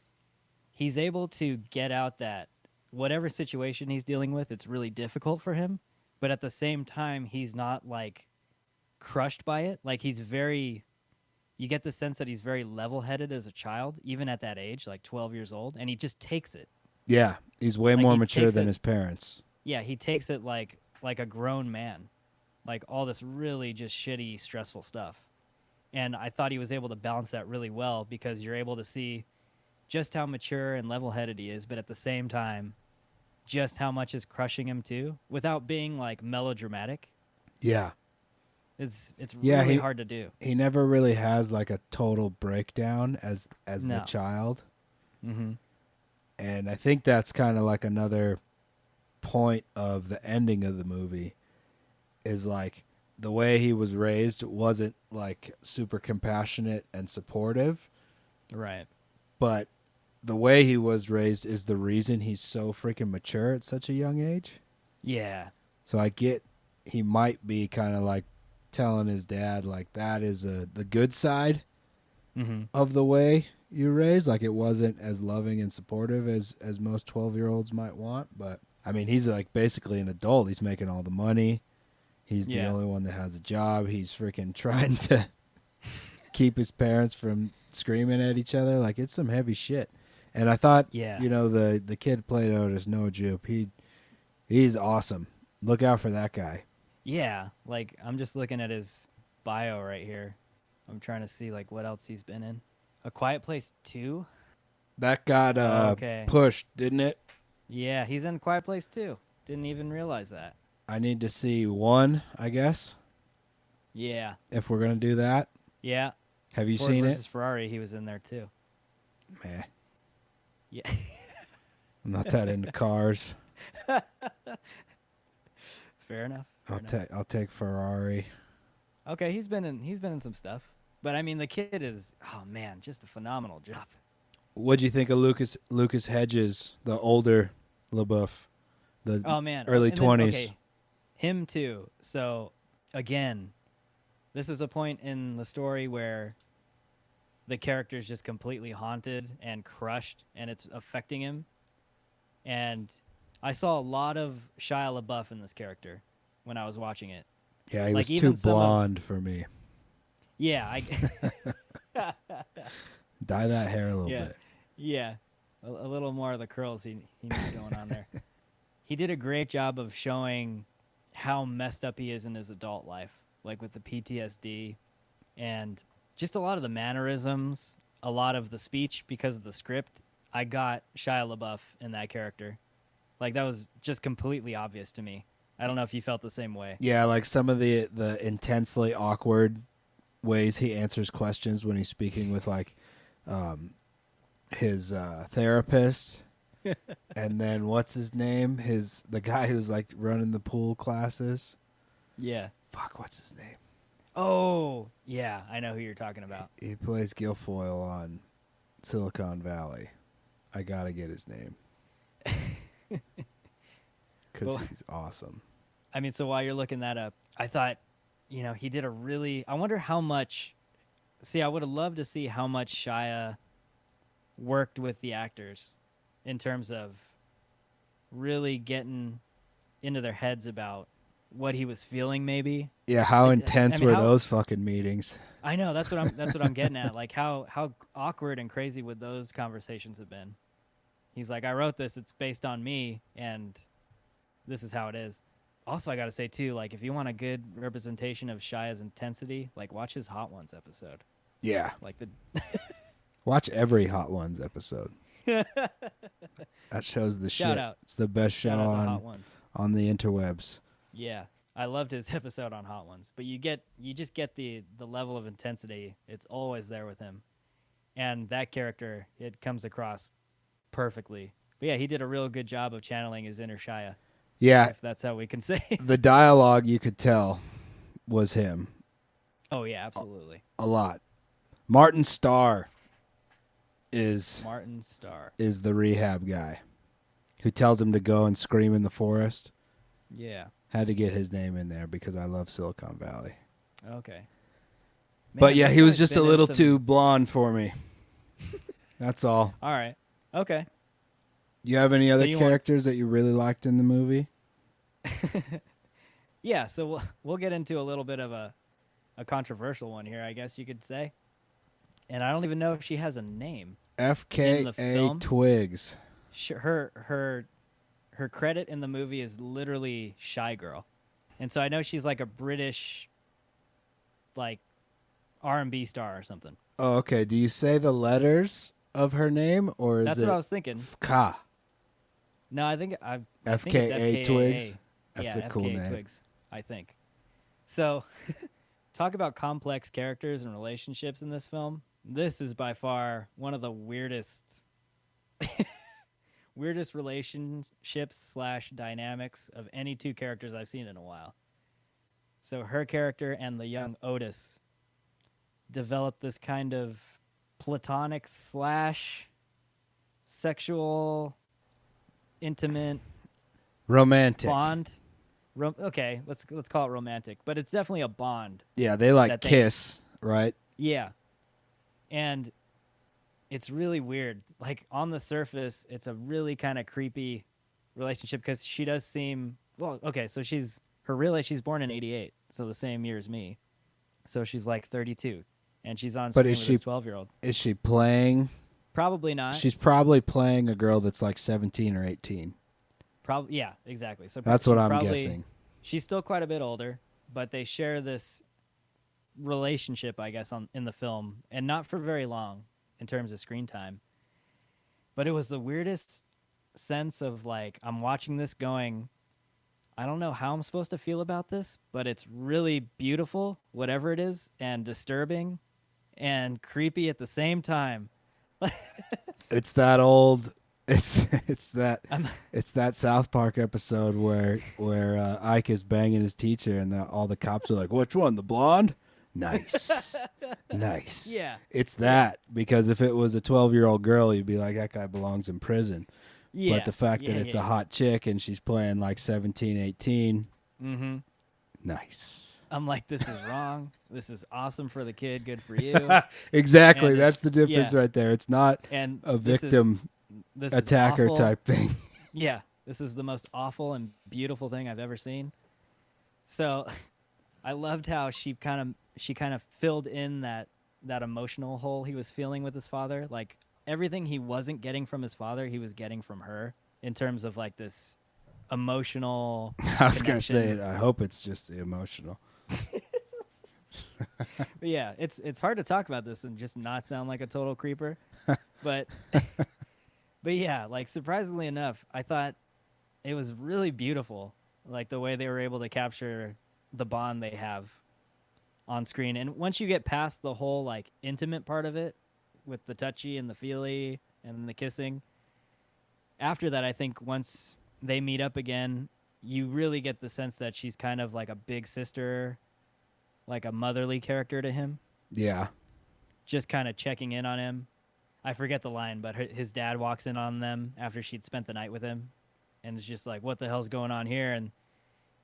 he's able to get out that whatever situation he's dealing with, it's really difficult for him. But at the same time, he's not like crushed by it. Like he's very, you get the sense that he's very level headed as a child, even at that age, like 12 years old. And he just takes it. Yeah, he's way Like, more he mature takes than it- his parents. Yeah, he takes it like a grown man. Like all this really just shitty, stressful stuff. And I thought he was able to balance that really well because you're able to see just how mature and level-headed he is, but at the same time, just how much is crushing him too, without being like melodramatic. Yeah. It's Yeah, really he- hard to do. He never really has like a total breakdown as the No. child. Mm-hmm. And I think that's kind of like another point of the ending of the movie is like the way he was raised wasn't like super compassionate and supportive, Right. but the way he was raised is the reason he's so freaking mature at such a young age. Yeah. So I get he might be kind of like telling his dad like that is the good side Mm-hmm. of the way you raised. Like it wasn't as loving and supportive as most 12-year-olds might want. But I mean, he's like basically an adult. He's making all the money. He's the Yeah. only one that has a job. He's freaking trying to keep his parents from screaming at each other. Like it's some heavy shit. And I thought, Yeah. you know, the kid played Otis, Noah Jupe. He's awesome. Look out for that guy. Yeah. Like I'm just looking at his bio right here. I'm trying to see like what else he's been in. A Quiet Place 2? That got Okay. pushed, didn't it? Yeah, he's in Quiet Place 2. Didn't even realize that. I need to see one, I guess, Yeah. if we're going to do that. Yeah. Have you Ford seen versus it? Ferrari, he was in there too. Meh. Yeah. I'm not that into cars. Fair enough. Fair enough. I'll take Ferrari. Okay, he's been in some stuff. But I mean the kid is just a phenomenal job. What'd you think of Lucas Hedges, the older LaBeouf, the Oh man. early And then, 20s? okay, him too. So again, this is a point in the story where the character is just completely haunted and crushed and it's affecting him. And I saw a lot of Shia LaBeouf in this character when I was watching it. Yeah, he like was even too some of- blonde for me. Yeah, Dye that hair a little Yeah. bit. Yeah, a little more of the curls he needs going on there. He did a great job of showing how messed up he is in his adult life, like with the PTSD and just a lot of the mannerisms, a lot of the speech because of the script. I got Shia LaBeouf in that character. Like that was just completely obvious to me. I don't know if you felt the same way. Yeah, like some of the intensely awkward ways he answers questions when he's speaking with like his therapist. And then what's his name? The guy who's like running the pool classes. Yeah. Fuck, what's his name? Oh, yeah, I know who you're talking about. He plays Guilfoyle on Silicon Valley. I gotta get his name. Because Well- he's awesome. I mean, so while you're looking that up, I thought, he did I wonder how much, I would have loved to see how much Shia worked with the actors in terms of really getting into their heads about what he was feeling maybe. Yeah, how intense mean, were how- those fucking meetings? I know, that's what I'm getting at. Like how awkward and crazy would those conversations have been? He's like, I wrote this, it's based on me, and this is how it is. Also, I got to say, too, like, if you want a good representation of Shia's intensity, like, watch his Hot Ones episode. Yeah. Like, Watch every Hot Ones episode. That show's the Shout shit. out. It's the best show Shout out to Hot Ones. on the interwebs. Yeah, I loved his episode on Hot Ones. But you just get the level of intensity. It's always there with him, and that character, it comes across perfectly. But yeah, he did a real good job of channeling his inner Shia, Yeah, if that's how we can say. the dialogue you could tell was him Oh yeah, absolutely. a lot. Martin Starr is Martin Starr. the rehab guy who tells him to go and scream in the forest. Yeah. Had to get his name in there because I love Silicon Valley. Okay. But Man, yeah, this he was guy's just a been in little some- too blonde for me. That's all. All right. Okay. You have any other you want- characters that you really liked in the movie? Yeah, so we'll get into a little bit of a controversial one here, I guess you could say. And I don't even know if she has a name. FKA film? Twigs. Her credit in the movie is literally Shy Girl. And so I know she's like a British like R&B star or something. Oh, okay. Do you say the letters of her name or is That's it what I was thinking. Ka? No, I think it's FKA Twigs? That's yeah, a cool FKA name. Twigs, I think. So, talk about complex characters and relationships in this film. This is by far one of the weirdest relationships / dynamics of any two characters I've seen in a while. So her character and the young Otis develop this kind of platonic / sexual, intimate Romantic. bond. Okay, let's call it romantic, but it's definitely a bond. Yeah, they like that they- kiss, right? Yeah. And it's really weird. Like on the surface, it's a really kind of creepy relationship because she does seem okay, so she's born in 88, so the same year as me. So she's like 32 and she's on But screen is with she- this 12-year-old. Is she playing? Probably not. She's probably playing a girl that's like 17 or 18. Probably yeah, exactly. So That's what she's I'm probably- guessing. She's still quite a bit older, but they share this relationship, I guess, in the film, and not for very long in terms of screen time. But it was the weirdest sense of like I'm watching this going, I don't know how I'm supposed to feel about this, but it's really beautiful, whatever it is, and disturbing and creepy at the same time. It's that old. It's that I'm- it's that South Park episode where Ike is banging his teacher and all the cops are like, "Which one, the blonde?" Nice, nice. Yeah. It's that because if it was a 12-year-old girl, you'd be like, "That guy belongs in prison." Yeah. But the fact that it's a hot chick and she's playing like 17, 18, Mm-hmm. nice. I'm like, this is wrong. This is awesome for the kid. Good for you. Exactly. And That's it's- the difference yeah. right there. It's not And a this is- victim this is attacker awful. type thing. Yeah, this is the most awful and beautiful thing I've ever seen. So, I loved how she kind of filled in that emotional hole he was feeling with his father. Like everything he wasn't getting from his father, he was getting from her in terms of like this emotional. I was going to say connection. it. I hope it's just the emotional. But yeah, it's hard to talk about this and just not sound like a total creeper. But but yeah, like surprisingly enough, I thought it was really beautiful, like the way they were able to capture the bond they have on screen. And once you get past the whole like intimate part of it with the touchy and the feely and the kissing, after that I think once they meet up again, you really get the sense that she's kind of like a big sister, like a motherly character to him, Yeah. just kind of checking in on him. I forget the line, but his dad walks in on them after she'd spent the night with him and is just like, what the hell's going on here? And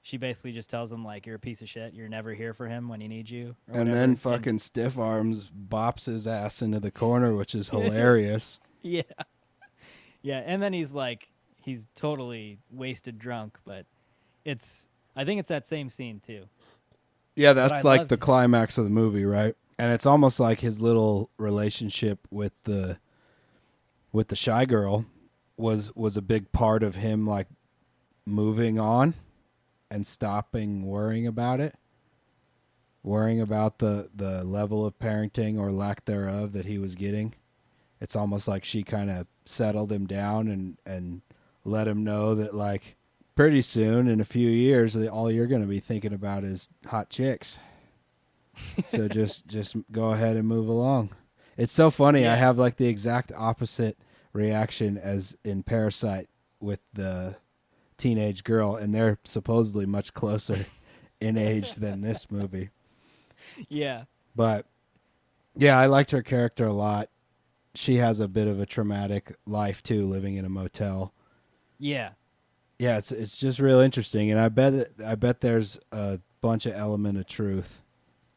she basically just tells him, like, you're a piece of shit. You're never here for him when he needs you. Or And whatever. then fucking Stiff Arms bops his ass into the corner, which is hilarious. Yeah. Yeah, and then he's totally wasted drunk, but I think it's that same scene, too. Yeah, that's I like loved- the climax of the movie, right? And it's almost like his little relationship with the shy girl was a big part of him like moving on and stopping worrying about it. Worrying about the level of parenting or lack thereof that he was getting it's almost like she kind of settled him down and let him know that like pretty soon in a few years all you're going to be thinking about is hot chicks. So just go ahead and move along. It's so funny. Yeah. I have like the exact opposite reaction as in Parasite with the teenage girl, and they're supposedly much closer in age than this movie. Yeah. But yeah, I liked her character a lot. She has a bit of a traumatic life too, living in a motel. Yeah. Yeah, it's just real interesting, and I bet there's a bunch of element of truth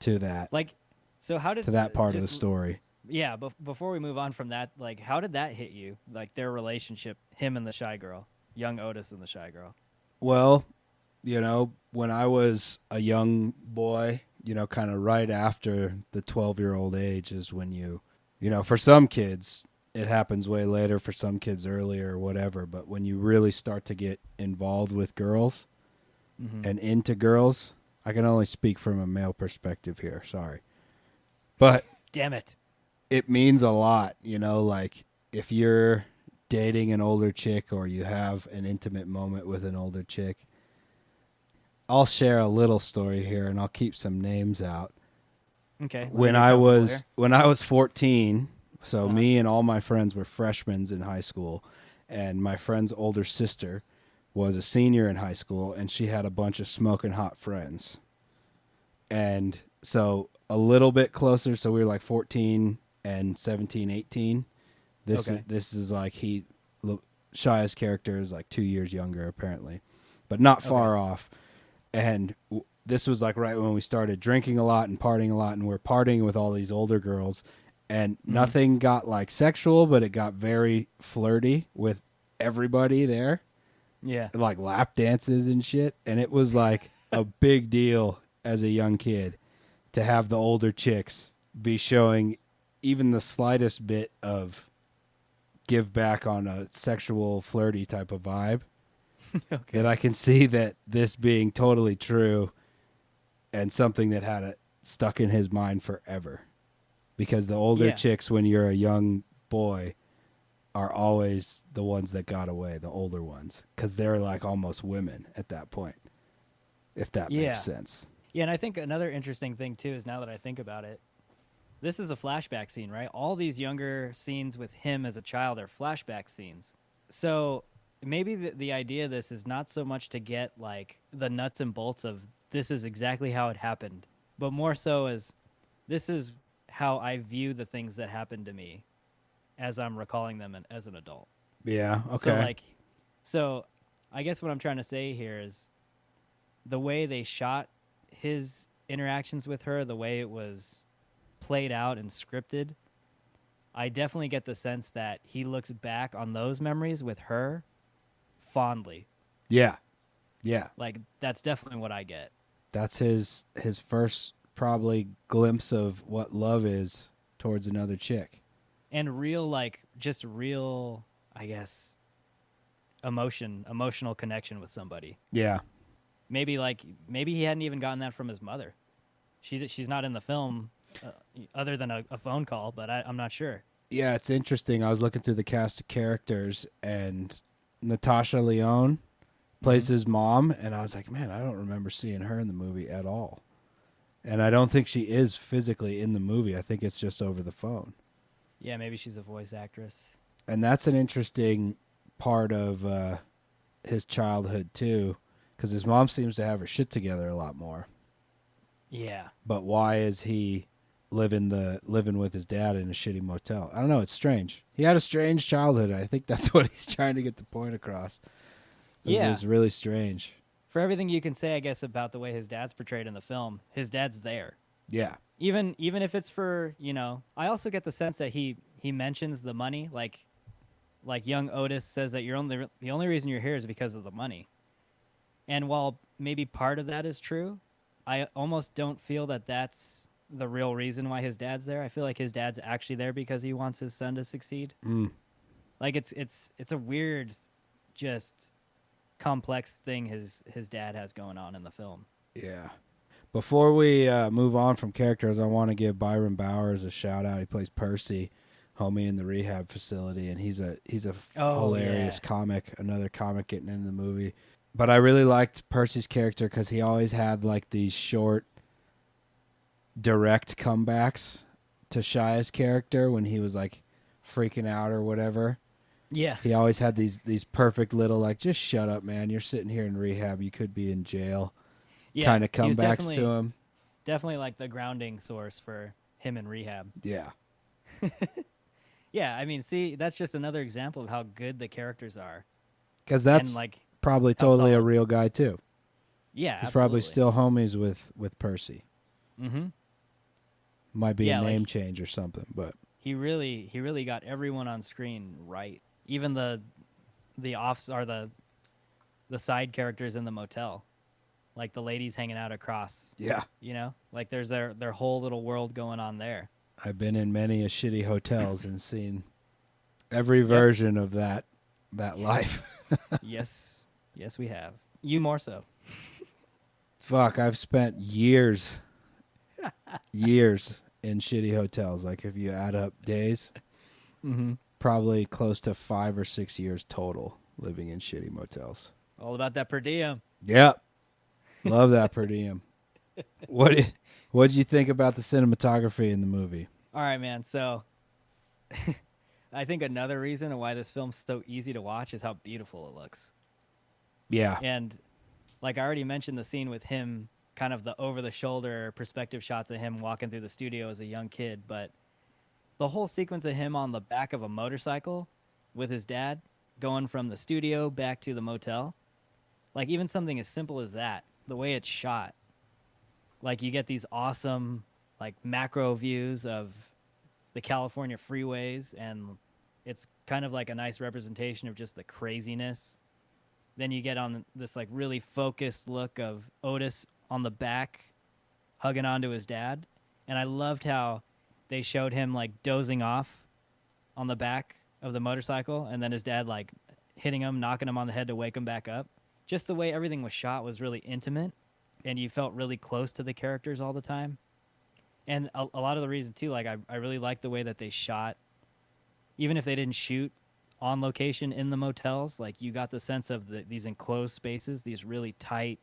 to that, Like, so how did to that part of the just- story. Yeah, but before we move on from that, like, how did that hit you? Like their relationship, him and the shy girl, young Otis and the shy girl. Well, when I was a young boy, kind of right after the 12-year-old age is when for some kids, it happens way later, for some kids earlier or whatever. But when you really start to get involved with girls and into girls, I can only speak from a male perspective here. Sorry. But Damn it. it means a lot, like if you're dating an older chick or you have an intimate moment with an older chick. I'll share a little story here and I'll keep some names out. Okay. When I was 14, so me and all my friends were freshmen in high school, and my friend's older sister was a senior in high school, and she had a bunch of smoking hot friends. And so a little bit closer, so we were like 14 and 17, 18. This is like Shia's character is like 2 years younger apparently, but not far off. And this was like right when we started drinking a lot and partying a lot, and we're partying with all these older girls, and nothing got like sexual, but it got very flirty with everybody there. Yeah. Like lap dances and shit. And it was like a big deal as a young kid to have the older chicks be showing even the slightest bit of give back on a sexual flirty type of vibe. Okay. That I can see that this being totally true and something that had it stuck in his mind forever. Because the older chicks, when you're a young boy, are always the ones that got away, the older ones. Because they're like almost women at that point, if that makes sense. Yeah, and I think another interesting thing, too, is now that I think about it, this is a flashback scene, right? All these younger scenes with him as a child are flashback scenes. So maybe the idea of this is not so much to get like the nuts and bolts of this is exactly how it happened, but more so as this is how I view the things that happened to me as I'm recalling them as an adult. Yeah, okay. So I guess what I'm trying to say here is the way they shot his interactions with her, the way it was played out and scripted, I definitely get the sense that he looks back on those memories with her fondly. Yeah. Yeah. Like, that's definitely what I get. That's his first probably glimpse of what love is towards another chick. And real, like, just real, I guess, emotional connection with somebody. Yeah. Maybe he hadn't even gotten that from his mother. She's not in the film other than a phone call, but I'm not sure. Yeah, it's interesting. I was looking through the cast of characters, and Natasha Lyonne plays his mom, and I was like, man, I don't remember seeing her in the movie at all. And I don't think she is physically in the movie. I think it's just over the phone. Yeah, maybe she's a voice actress. And that's an interesting part of his childhood, too, because his mom seems to have her shit together a lot more. Yeah. But why is he living with his dad in a shitty motel? I don't know. It's strange. He had a strange childhood. I think that's what he's trying to get the point across. It's really strange. For everything you can say, I guess, about the way his dad's portrayed in the film, his dad's there. Yeah. Even if it's for, I also get the sense that he mentions the money, like young Otis says that the only reason you're here is because of the money. And while maybe part of that is true, I almost don't feel that that's the real reason why his dad's there. I feel like his dad's actually there because he wants his son to succeed. Like it's a weird, just complex thing his dad has going on in the film. Yeah. Before we move on from characters, I want to give Byron Bowers a shout out. He plays Percy. homie in the rehab facility, and he's a Oh, hilarious yeah. comic, another comic getting into the movie. But I really liked Percy's character because he always had like these short, direct comebacks to Shia's character when he was like freaking out or whatever. Yeah. He always had these perfect little like, just shut up, man. You're sitting here in rehab. You could be in jail. Yeah. Kind of He was comebacks to him. definitely like the grounding source for him in rehab. Yeah. Yeah, I mean, see, that's just another example of how good the characters are. Because that's And like, probably how totally a solid. real guy too. Yeah, He's absolutely. probably still homies with Percy. Mm-hmm. Might be Yeah, a like- name change or something, but He really got everyone on screen right. Even the offs are the side characters in the motel, like the ladies hanging out across. yeah. You know, like there's their whole little world going on there. I've been in many a shitty hotels and seen every version of that life. Yes, we have. You more so. Fuck, I've spent years in shitty hotels. Like if you add up days, Mm-hmm. probably close to 5 or 6 years total living in shitty motels. All about that per diem. Yep. Love that per diem. What'd you think about the cinematography in the movie? All right, man. So, I think another reason why this film's so easy to watch is how beautiful it looks. Yeah. And like I already mentioned, the scene with him, kind of the over-the-shoulder perspective shots of him walking through the studio as a young kid, but the whole sequence of him on the back of a motorcycle with his dad going from the studio back to the motel, like even something as simple as that, the way it's shot, like you get these awesome like macro views of the California freeways, and it's kind of like a nice representation of just the craziness. Then you get on this like really focused look of Otis on the back hugging onto his dad, and I loved how they showed him like dozing off on the back of the motorcycle, and then his dad like hitting him, knocking him on the head to wake him back up. Just the way everything was shot was really intimate, and you felt really close to the characters all the time. And a lot of the reason too, like I really liked the way that they shot, even if they didn't shoot on location in the motels, like you got the sense of these enclosed spaces, these really tight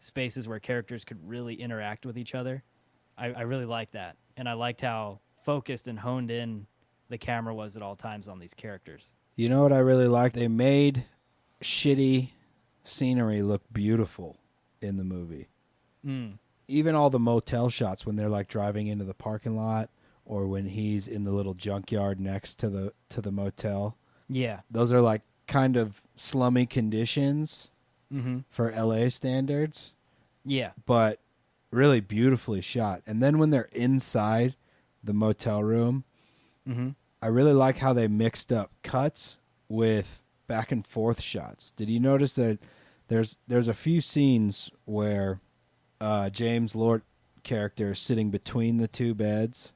spaces where characters could really interact with each other. I really liked that, and I liked how focused and honed in the camera was at all times on these characters. You know what I really liked? They made shitty scenery look beautiful in the movie. Mm. Even all the motel shots when they're like driving into the parking lot, or when he's in the little junkyard next to the motel. Yeah. Those are like kind of slummy conditions Mm-hmm. for LA standards, Yeah. but really beautifully shot. And then when they're inside the motel room, Mm-hmm. I really like how they mixed up cuts with back and forth shots. Did you notice that there's a few scenes where James Lord character is sitting between the two beds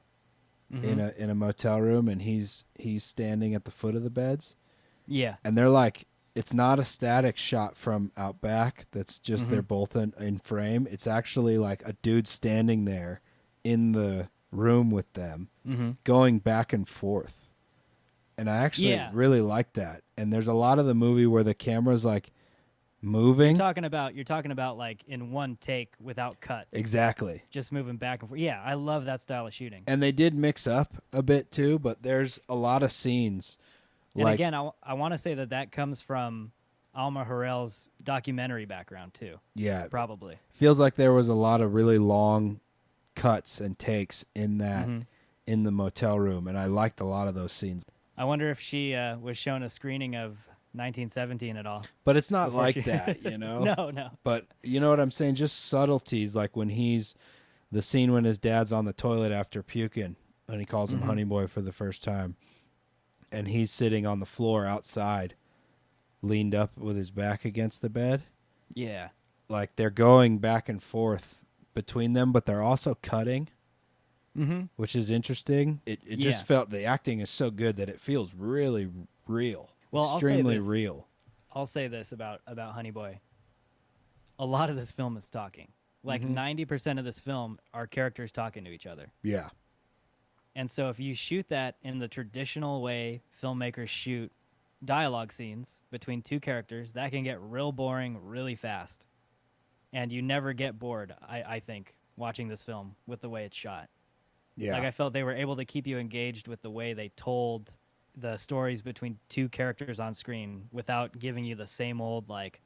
Mm-hmm. in a motel room, and he's standing at the foot of the beds, Yeah. and they're like, it's not a static shot from out back that's just Mhm. they're both in frame. It's actually like a dude standing there in the room with them, Mm-hmm. going back and forth. And I actually Yeah. really like that. And there's a lot of the movie where the camera's like moving. You're talking about like in one take without cuts. Exactly. Just moving back and forth. Yeah, I love that style of shooting. And they did mix up a bit too, but there's a lot of scenes. And like, again, I want to say that comes from Alma Harrell's documentary background too. yeah, Probably. feels like there was a lot of really long cuts and takes in that Mhm. in the motel room, and I liked a lot of those scenes. I wonder if she was shown a screening of 1917 at all. But it's not Before like she- that, you know. No. But you know what I'm saying? Just subtleties, like when the scene when his dad's on the toilet after puking, and he calls him Mhm. Honey Boy for the first time, and he's sitting on the floor outside, leaned up with his back against the bed. Yeah. Like they're going back and forth between them, but they're also cutting, Mm-hmm. which is interesting. It Yeah. just felt the acting is so good that it feels really real. Well, I'll say extremely this. real. I'll say this about Honey Boy. A lot of this film is talking. Like Mhm. 90% of this film are characters talking to each other. Yeah. And so if you shoot that in the traditional way filmmakers shoot dialogue scenes between two characters, that can get real boring really fast. And you never get bored, I think, watching this film with the way it's shot. Yeah. Like I felt they were able to keep you engaged with the way they told the stories between two characters on screen without giving you the same old like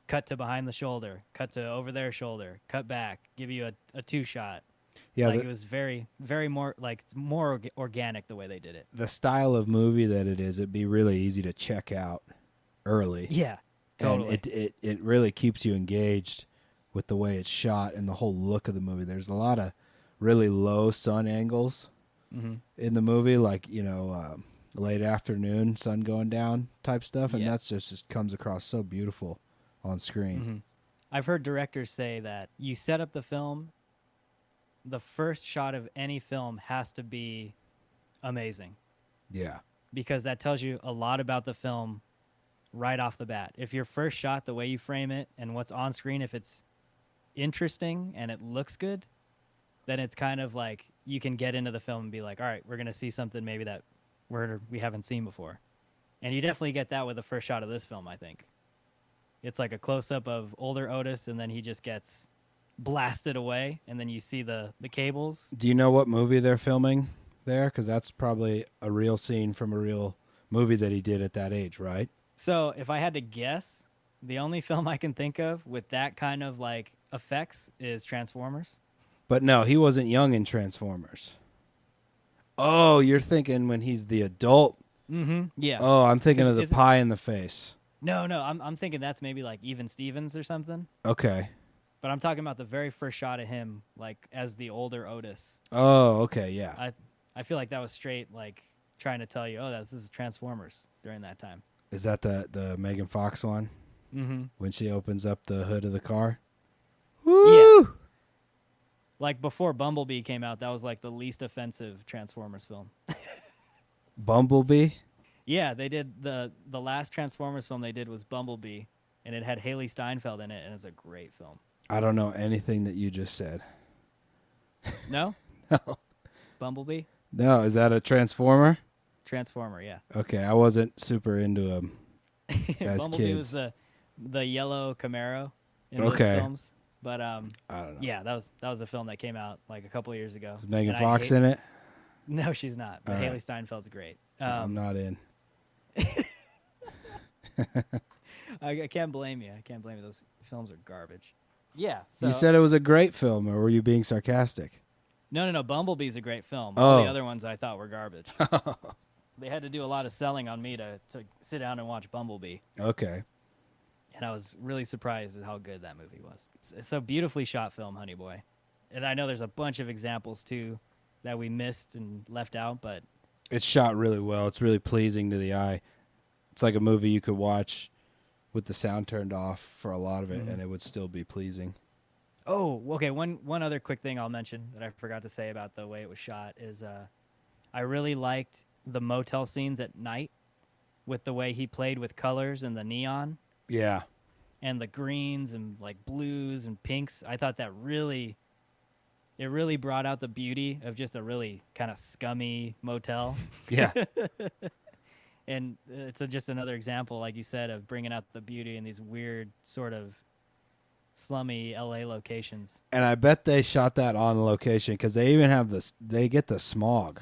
cut to behind the shoulder, cut to over their shoulder, cut back, give you a two shot. Yeah, Like it was very, very more like it's more organic the way they did it. the style of movie that it is, it'd be really easy to check out early. Yeah, totally. And it really keeps you engaged with the way it's shot and the whole look of the movie. There's a lot of really low sun angles in the movie, like, late afternoon, sun going down type stuff, and that's just comes across so beautiful on screen. I've heard directors say that you set up the film, the first shot of any film has to be amazing Yeah. because that tells you a lot about the film right off the bat. If your first shot, the way you frame it and what's on screen, if it's interesting and it looks good, then it's kind of like you can get into the film and be like, all right, we're going to see something maybe that we haven't seen before. And you definitely get that with the first shot of this film, I think. It's like a close-up of older Otis, and then he just gets blasted away, and then you see the cables. Do you know what movie they're filming there? Because that's probably a real scene from a real movie that he did at that age, right? So if I had to guess, the only film I can think of with that kind of like effects is Transformers. But no, he wasn't young in Transformers. Oh, you're thinking when he's the adult. Yeah. Oh, I'm thinking of the Is it- pie in the face. No, I'm thinking that's maybe like Even Stevens or something. Okay. But I'm talking about the very first shot of him, like as the older Otis. Oh, okay, yeah. I feel like that was straight like trying to tell you, oh, this is Transformers during that time. Is that the Megan Fox one? When she opens up the hood of the car? Woo! Yeah. Like before Bumblebee came out, that was like the least offensive Transformers film. Bumblebee? Yeah, they did the last Transformers film they did was Bumblebee, and it had Haley Steinfeld in it, and it's a great film. I don't know anything that you just said. No? No. Bumblebee? No, is that a Transformer? Transformer, yeah. Okay, I wasn't super into them as Bumblebee kids. was the yellow Camaro in Okay. those films. But I don't know. yeah, that was a film that came out like a couple of years ago. Is Megan And I Fox hate- in it? No, she's not. But All right. Haley Steinfeld's great. I'm not in. I can't blame you. I can't blame you. Those films are garbage. Yeah. So You said it was a great film, or were you being sarcastic? no. Bumblebee's a great film. All Oh. the other ones I thought were garbage. They had to do a lot of selling on me to sit down and watch Bumblebee. Okay. And I was really surprised at how good that movie was. It's a beautifully shot film, Honey Boy. And I know there's a bunch of examples, too, that we missed and left out, but It's shot really well. It's really pleasing to the eye. It's like a movie you could watch with the sound turned off for a lot of it, and it would still be pleasing. oh, okay, one other quick thing I'll mention that I forgot to say about the way it was shot is I really liked the motel scenes at night with the way he played with colors and the neon Yeah. and the greens and like blues and pinks. I thought that really brought out the beauty of just a really kind of scummy motel. Yeah. And it's just another example, like you said, of bringing out the beauty in these weird sort of slummy LA locations. And I bet they shot that on location because they even have this. They get the smog.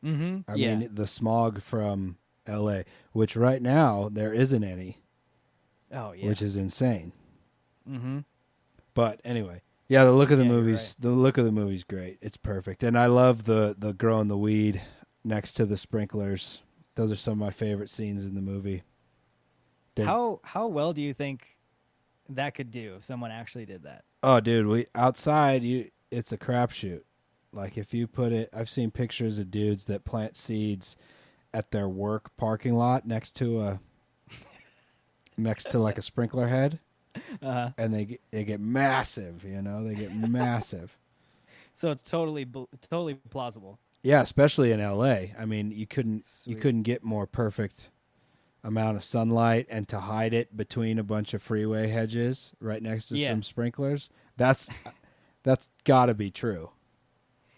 Mm-hmm. I mean, the smog from L.A., which right now there isn't any, Oh yeah. which is insane. Mm-hmm. But anyway, yeah, the look of the Yeah, you're movie's right. the look of the movie's great. It's perfect, and I love the growing the weed next to the sprinklers. Those are some of my favorite scenes in the movie. They- How well do you think that could do if someone actually did that? Oh, dude, outside it's a crapshoot. Like if you put it, I've seen pictures of dudes that plant seeds at their work parking lot next to like a sprinkler head, and they get massive. They get massive. So it's totally plausible. Yeah, especially in L.A. I mean, you Sweet. couldn't get more perfect amount of sunlight, and to hide it between a bunch of freeway hedges right next to Yeah. some sprinklers. That's got to be true.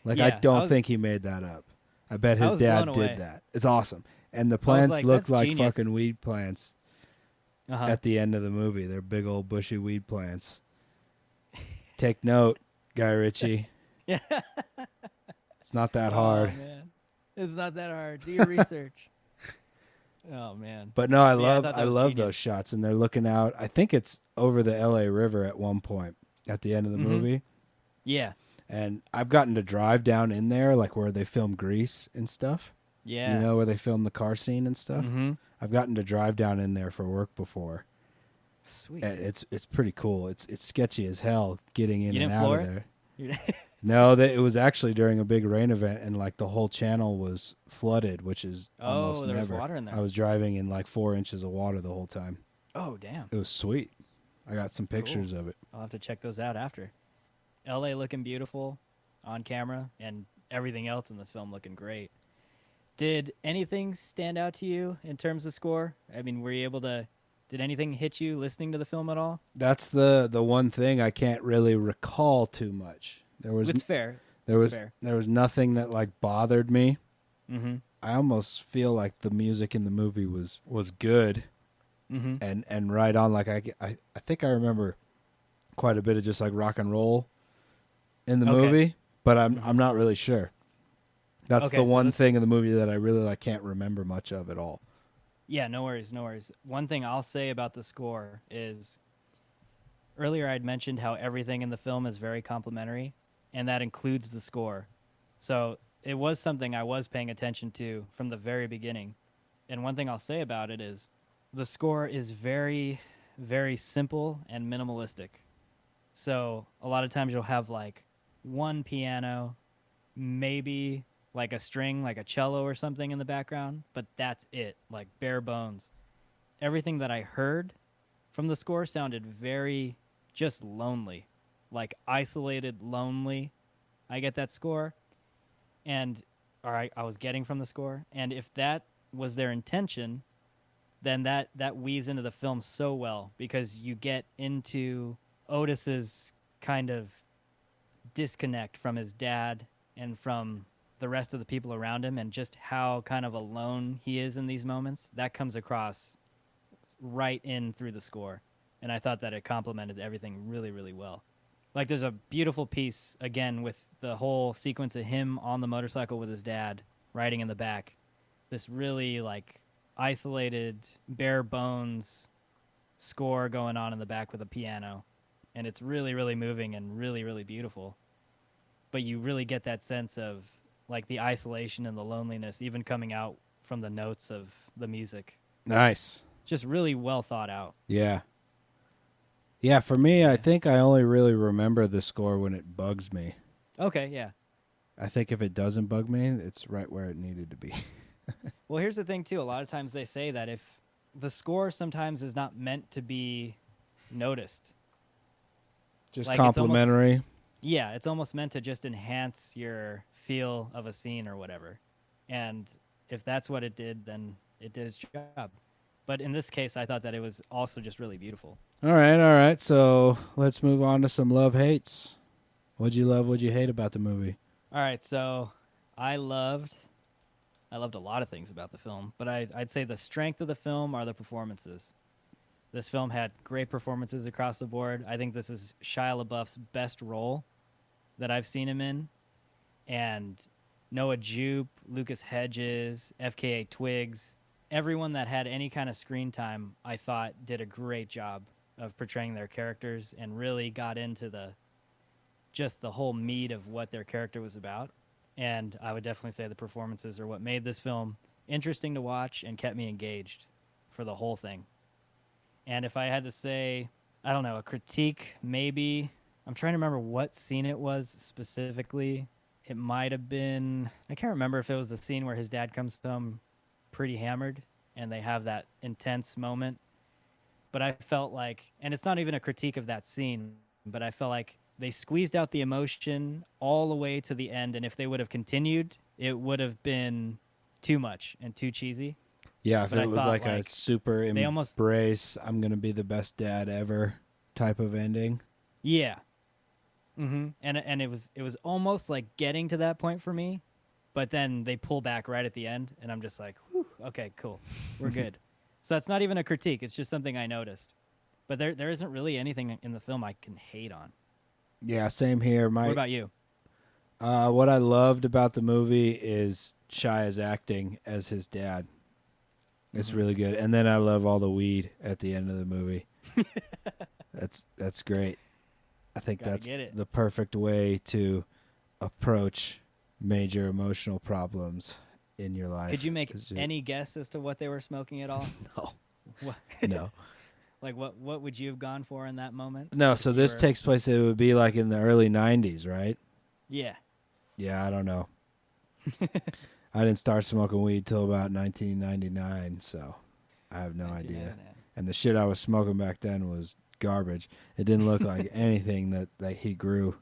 Like, I Yeah, don't think he made that up. I bet I his was blown dad away. did that. It's awesome. And the I was plants like, look that's like genius. fucking weed plants Uh-huh. at the end of the movie. They're big old bushy weed plants. Take note, Guy Ritchie. Yeah. It's not that Oh, hard. man. It's not that hard. Do your research. Oh, man. But no, I But yeah, love thought that I was love genius. those shots, and they're looking out. I think it's over the L.A. River at one point at the end of the movie. Yeah. And I've gotten to drive down in there, like where they film Grease and stuff. Yeah. You know, where they film the car scene and stuff. Mm-hmm. I've gotten to drive down in there for work before. Sweet. And it's pretty cool. It's sketchy as hell getting in You and didn't out floor of it? there. No, it was actually during a big rain event, and like the whole channel was flooded, which is almost there was never. water in there. I was driving in like 4 inches of water the whole time. Oh, damn. It was sweet. I got some pictures of it. I'll have to check those out after. LA looking beautiful on camera, and everything else in this film looking great. Did anything stand out to you in terms of score? I mean, were you able to... Did anything hit you listening to the film at all? That's the one thing I can't really recall too much. It's fair. There was nothing that like bothered me. Mm-hmm. I almost feel like the music in the movie was good, and right on. Like I think I remember quite a bit of just like rock and roll in the movie, but I'm not really sure. That's the one thing in the movie that I really like can't remember much of at all. Yeah, no worries. One thing I'll say about the score is earlier I'd mentioned how everything in the film is very complimentary, and that includes the score. So it was something I was paying attention to from the very beginning. And one thing I'll say about it is the score is very, very simple and minimalistic. So a lot of times you'll have like one piano, maybe like a string, like a cello or something in the background, but that's it, like bare bones. Everything that I heard from the score sounded very just lonely, like isolated, lonely. I get that score, I was getting from the score, and if that was their intention, then that weaves into the film so well, because you get into Otis's kind of disconnect from his dad and from the rest of the people around him, and just how kind of alone he is in these moments. That comes across right in through the score, and I thought that it complemented everything really, really well. Like, there's a beautiful piece, again, with the whole sequence of him on the motorcycle with his dad riding in the back. This really, like, isolated, bare bones score going on in the back with a piano. And it's really, really moving and really, really beautiful. But you really get that sense of, like, the isolation and the loneliness even coming out from the notes of the music. Nice. Just really well thought out. Yeah. Yeah, for me, I think I only really remember the score when it bugs me. Okay, yeah. I think if it doesn't bug me, it's right where it needed to be. Well, here's the thing, too. A lot of times they say that if the score sometimes is not meant to be noticed. Just like, complimentary. It's almost meant to just enhance your feel of a scene or whatever. And if that's what it did, then it did its job. But in this case, I thought that it was also just really beautiful. All right. So let's move on to some love-hates. What'd you love, what'd you hate about the movie? All right, so I loved a lot of things about the film, but I'd say the strength of the film are the performances. This film had great performances across the board. I think this is Shia LaBeouf's best role that I've seen him in. And Noah Jupe, Lucas Hedges, FKA Twigs, everyone that had any kind of screen time, I thought did a great job of portraying their characters and really got into the whole meat of what their character was about. And I would definitely say the performances are what made this film interesting to watch and kept me engaged for the whole thing. And if I had to say, I don't know, a critique, maybe, I'm trying to remember what scene it was specifically. It might have been, I can't remember if it was the scene where his dad comes home pretty hammered and they have that intense moment. But I felt like, and it's not even a critique of that scene, but I felt like they squeezed out the emotion all the way to the end, and if they would have continued, it would have been too much and too cheesy. Yeah, if But it I was thought, like a super they almost- embrace, I'm going to be the best dad ever type of ending. Yeah. And it was almost like getting to that point for me, but then they pull back right at the end, and I'm just like, whew, okay, cool, we're good. So it's not even a critique; it's just something I noticed. But there isn't really anything in the film I can hate on. Yeah, same here. What about you? What I loved about the movie is Shia's acting as his dad. It's really good, and then I love all the weed at the end of the movie. That's great. I think that's the perfect way to approach major emotional problems in your life. Could you make any guess as to what they were smoking at all? No. What? No. Like what would you have gone for in that moment? No, so this takes place, it would be like in the early 90s, right? Yeah. Yeah, I don't know. I didn't start smoking weed till about 1999, so I have no idea. And the shit I was smoking back then was garbage. It didn't look like anything that he grew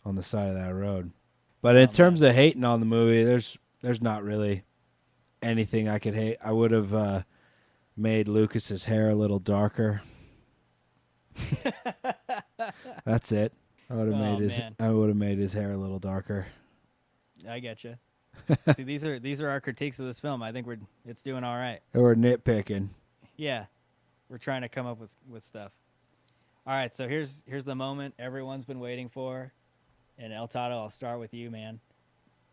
on the side of that road. But in terms of hating on the movie, there's not really anything I could hate. I would have made Lucas's hair a little darker. That's it. I would have made his hair a little darker. I get you. See, these are our critiques of this film. I think it's doing all right. We're nitpicking. Yeah, we're trying to come up with stuff. All right, so here's the moment everyone's been waiting for, and El Toddo, I'll start with you, man.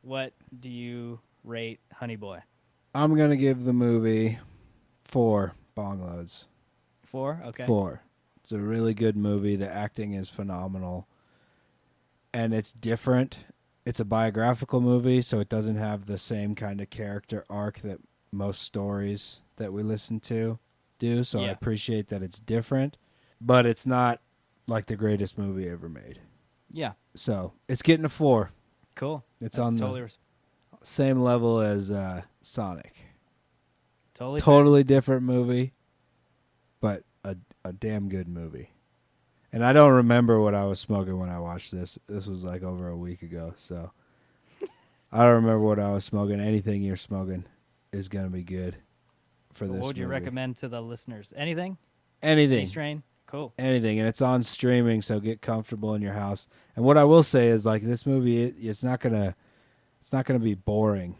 What do you rate Honey Boy? I'm gonna give the movie 4 bong loads. 4? Okay. 4. It's a really good movie. The acting is phenomenal, and it's different. It's a biographical movie, so it doesn't have the same kind of character arc that most stories that we listen to do. So I appreciate that it's different, but it's not like the greatest movie ever made. Yeah. So it's getting a 4. Cool. It's That's on totally the same level as Sonic. Totally different movie, but a damn good movie. And I don't remember what I was smoking when I watched this. This was like over a week ago, so I don't remember what I was smoking. Anything you're smoking is going to be good for this movie. What would you recommend to the listeners? Anything? Anything. Any strain? Cool. Anything. And it's on streaming, so get comfortable in your house. And what I will say is, like, this movie, it's not gonna be boring.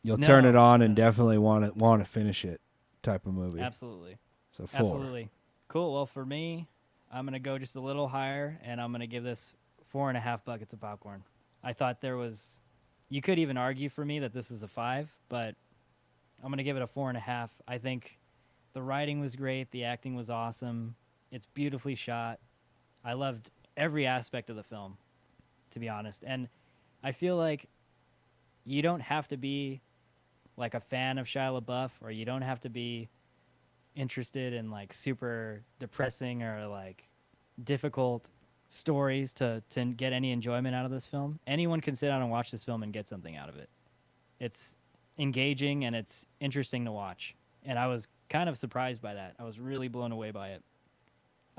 You'll turn it on and definitely want to finish it type of movie. Absolutely. So 4. Absolutely. Cool. Well, for me, I'm going to go just a little higher, and I'm going to give this 4.5 buckets of popcorn. I thought you could even argue for me that this is a 5, but I'm going to give it a 4.5. I think the writing was great. The acting was awesome. It's beautifully shot. I loved every aspect of the film, to be honest. And I feel like you don't have to be like a fan of Shia LaBeouf, or you don't have to be interested in like super depressing or like difficult stories to get any enjoyment out of this film. Anyone can sit down and watch this film and get something out of it. It's engaging and it's interesting to watch. And I was kind of surprised by that. I was really blown away by it.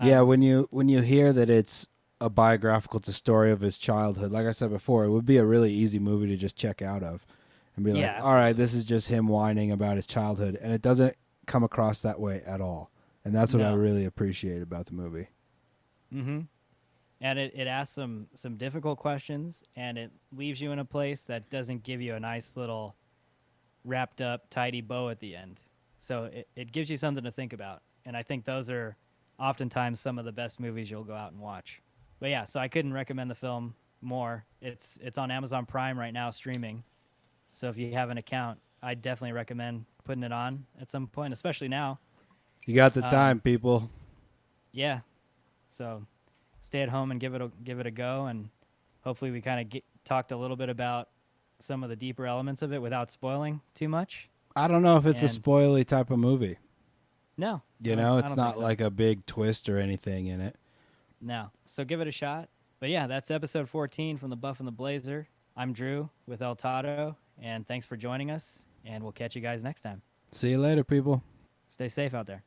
Yeah, when you hear that it's a biographical, it's a story of his childhood. Like I said before, it would be a really easy movie to just check out of and be like, all right, this is just him whining about his childhood. And it doesn't come across that way at all. And that's what I really appreciate about the movie. Mm-hmm. And it asks some difficult questions, and it leaves you in a place that doesn't give you a nice little wrapped up, tidy bow at the end. So it gives you something to think about. And I think those are oftentimes some of the best movies you'll go out and watch. But yeah, so I couldn't recommend the film more. It's on Amazon Prime right now streaming. So if you have an account, I'd definitely recommend putting it on at some point, especially now. You got the time, people. Yeah. So stay at home and give it a go, and hopefully we kind of talked a little bit about some of the deeper elements of it without spoiling too much. I don't know if it's a spoily type of movie. No. It's not like a big twist or anything in it. No. So give it a shot. But yeah, that's episode 14 from The Buff and the Blazer. I'm Drew with El Toddo, and thanks for joining us, and we'll catch you guys next time. See you later, people. Stay safe out there.